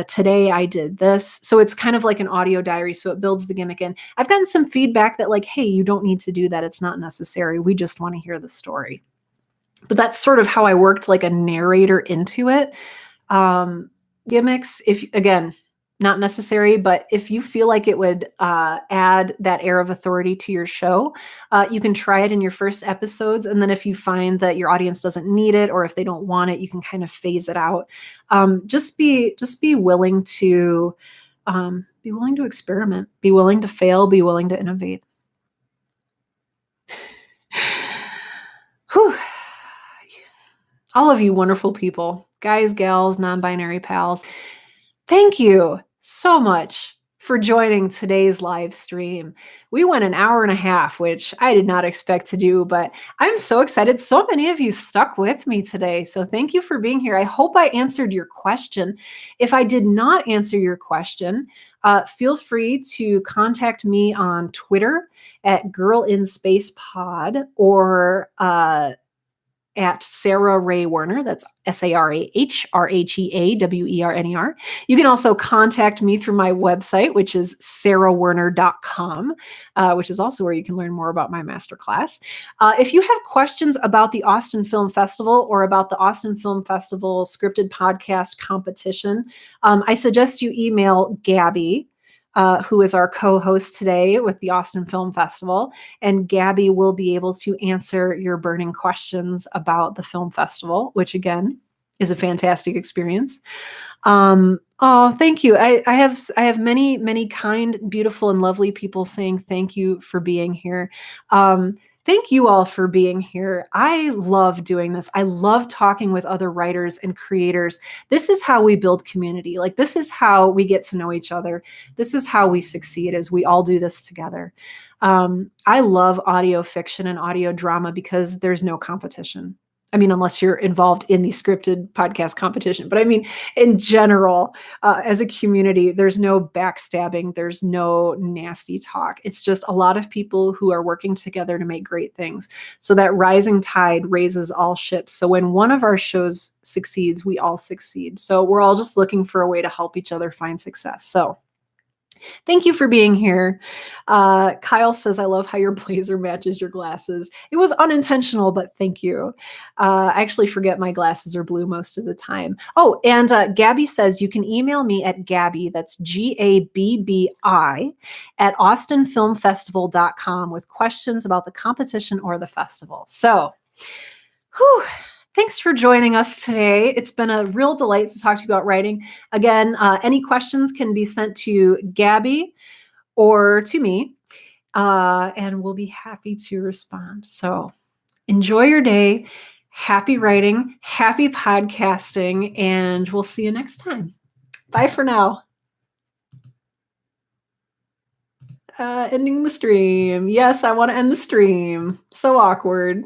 Today I did this. So it's kind of like an audio diary. So it builds the gimmick in. I've gotten some feedback that like, hey, you don't need to do that. It's not necessary. We just want to hear the story. But that's sort of how I worked like a narrator into it. Gimmicks, if again, not necessary, but if you feel like it would add that air of authority to your show, you can try it in your first episodes. And then if you find that your audience doesn't need it, or if they don't want it, you can kind of phase it out. Just be willing to experiment, be willing to fail, be willing to innovate. Whew. All of you wonderful people, guys, gals, non-binary pals, thank you so much for joining today's live stream. We went an hour and a half, which I did not expect to do, but I'm so excited. So many of you stuck with me today. So thank you for being here. I hope I answered your question. If I did not answer your question, feel free to contact me on Twitter at Girl in Space Pod or at Sarah Ray Werner. That's SarahRaheaWerner. You can also contact me through my website, which is sarahwerner.com, which is also where you can learn more about my masterclass. If you have questions about the Austin Film Festival or about the Austin Film Festival scripted podcast competition, I suggest you email Gabby, who is our co-host today with the Austin Film Festival. And Gabby will be able to answer your burning questions about the film festival, which again is a fantastic experience. Oh, thank you. I have many, many kind, beautiful, and lovely people saying thank you for being here. Thank you all for being here. I love doing this. I love talking with other writers and creators. This is how we build community. Like, this is how we get to know each other. This is how we succeed, as we all do this together. I love audio fiction and audio drama because there's no competition. I mean, unless you're involved in the scripted podcast competition. But I mean, in general, as a community, there's no backstabbing. There's no nasty talk. It's just a lot of people who are working together to make great things. So that rising tide raises all ships. So when one of our shows succeeds, we all succeed. So we're all just looking for a way to help each other find success. So thank you for being here. Kyle says, I love how your blazer matches your glasses. It was unintentional, but thank you. I actually forget my glasses are blue most of the time. Oh, and Gabby says you can email me at Gabby, that's Gabbi, at austinfilmfestival.com with questions about the competition or the festival. So, whew. Thanks for joining us today. It's been a real delight to talk to you about writing. Again, any questions can be sent to Gabby or to me, and we'll be happy to respond. So enjoy your day. happy writing, happy podcasting, and we'll see you next time. Bye for now. Ending the stream. Yes, I want to end the stream. So awkward.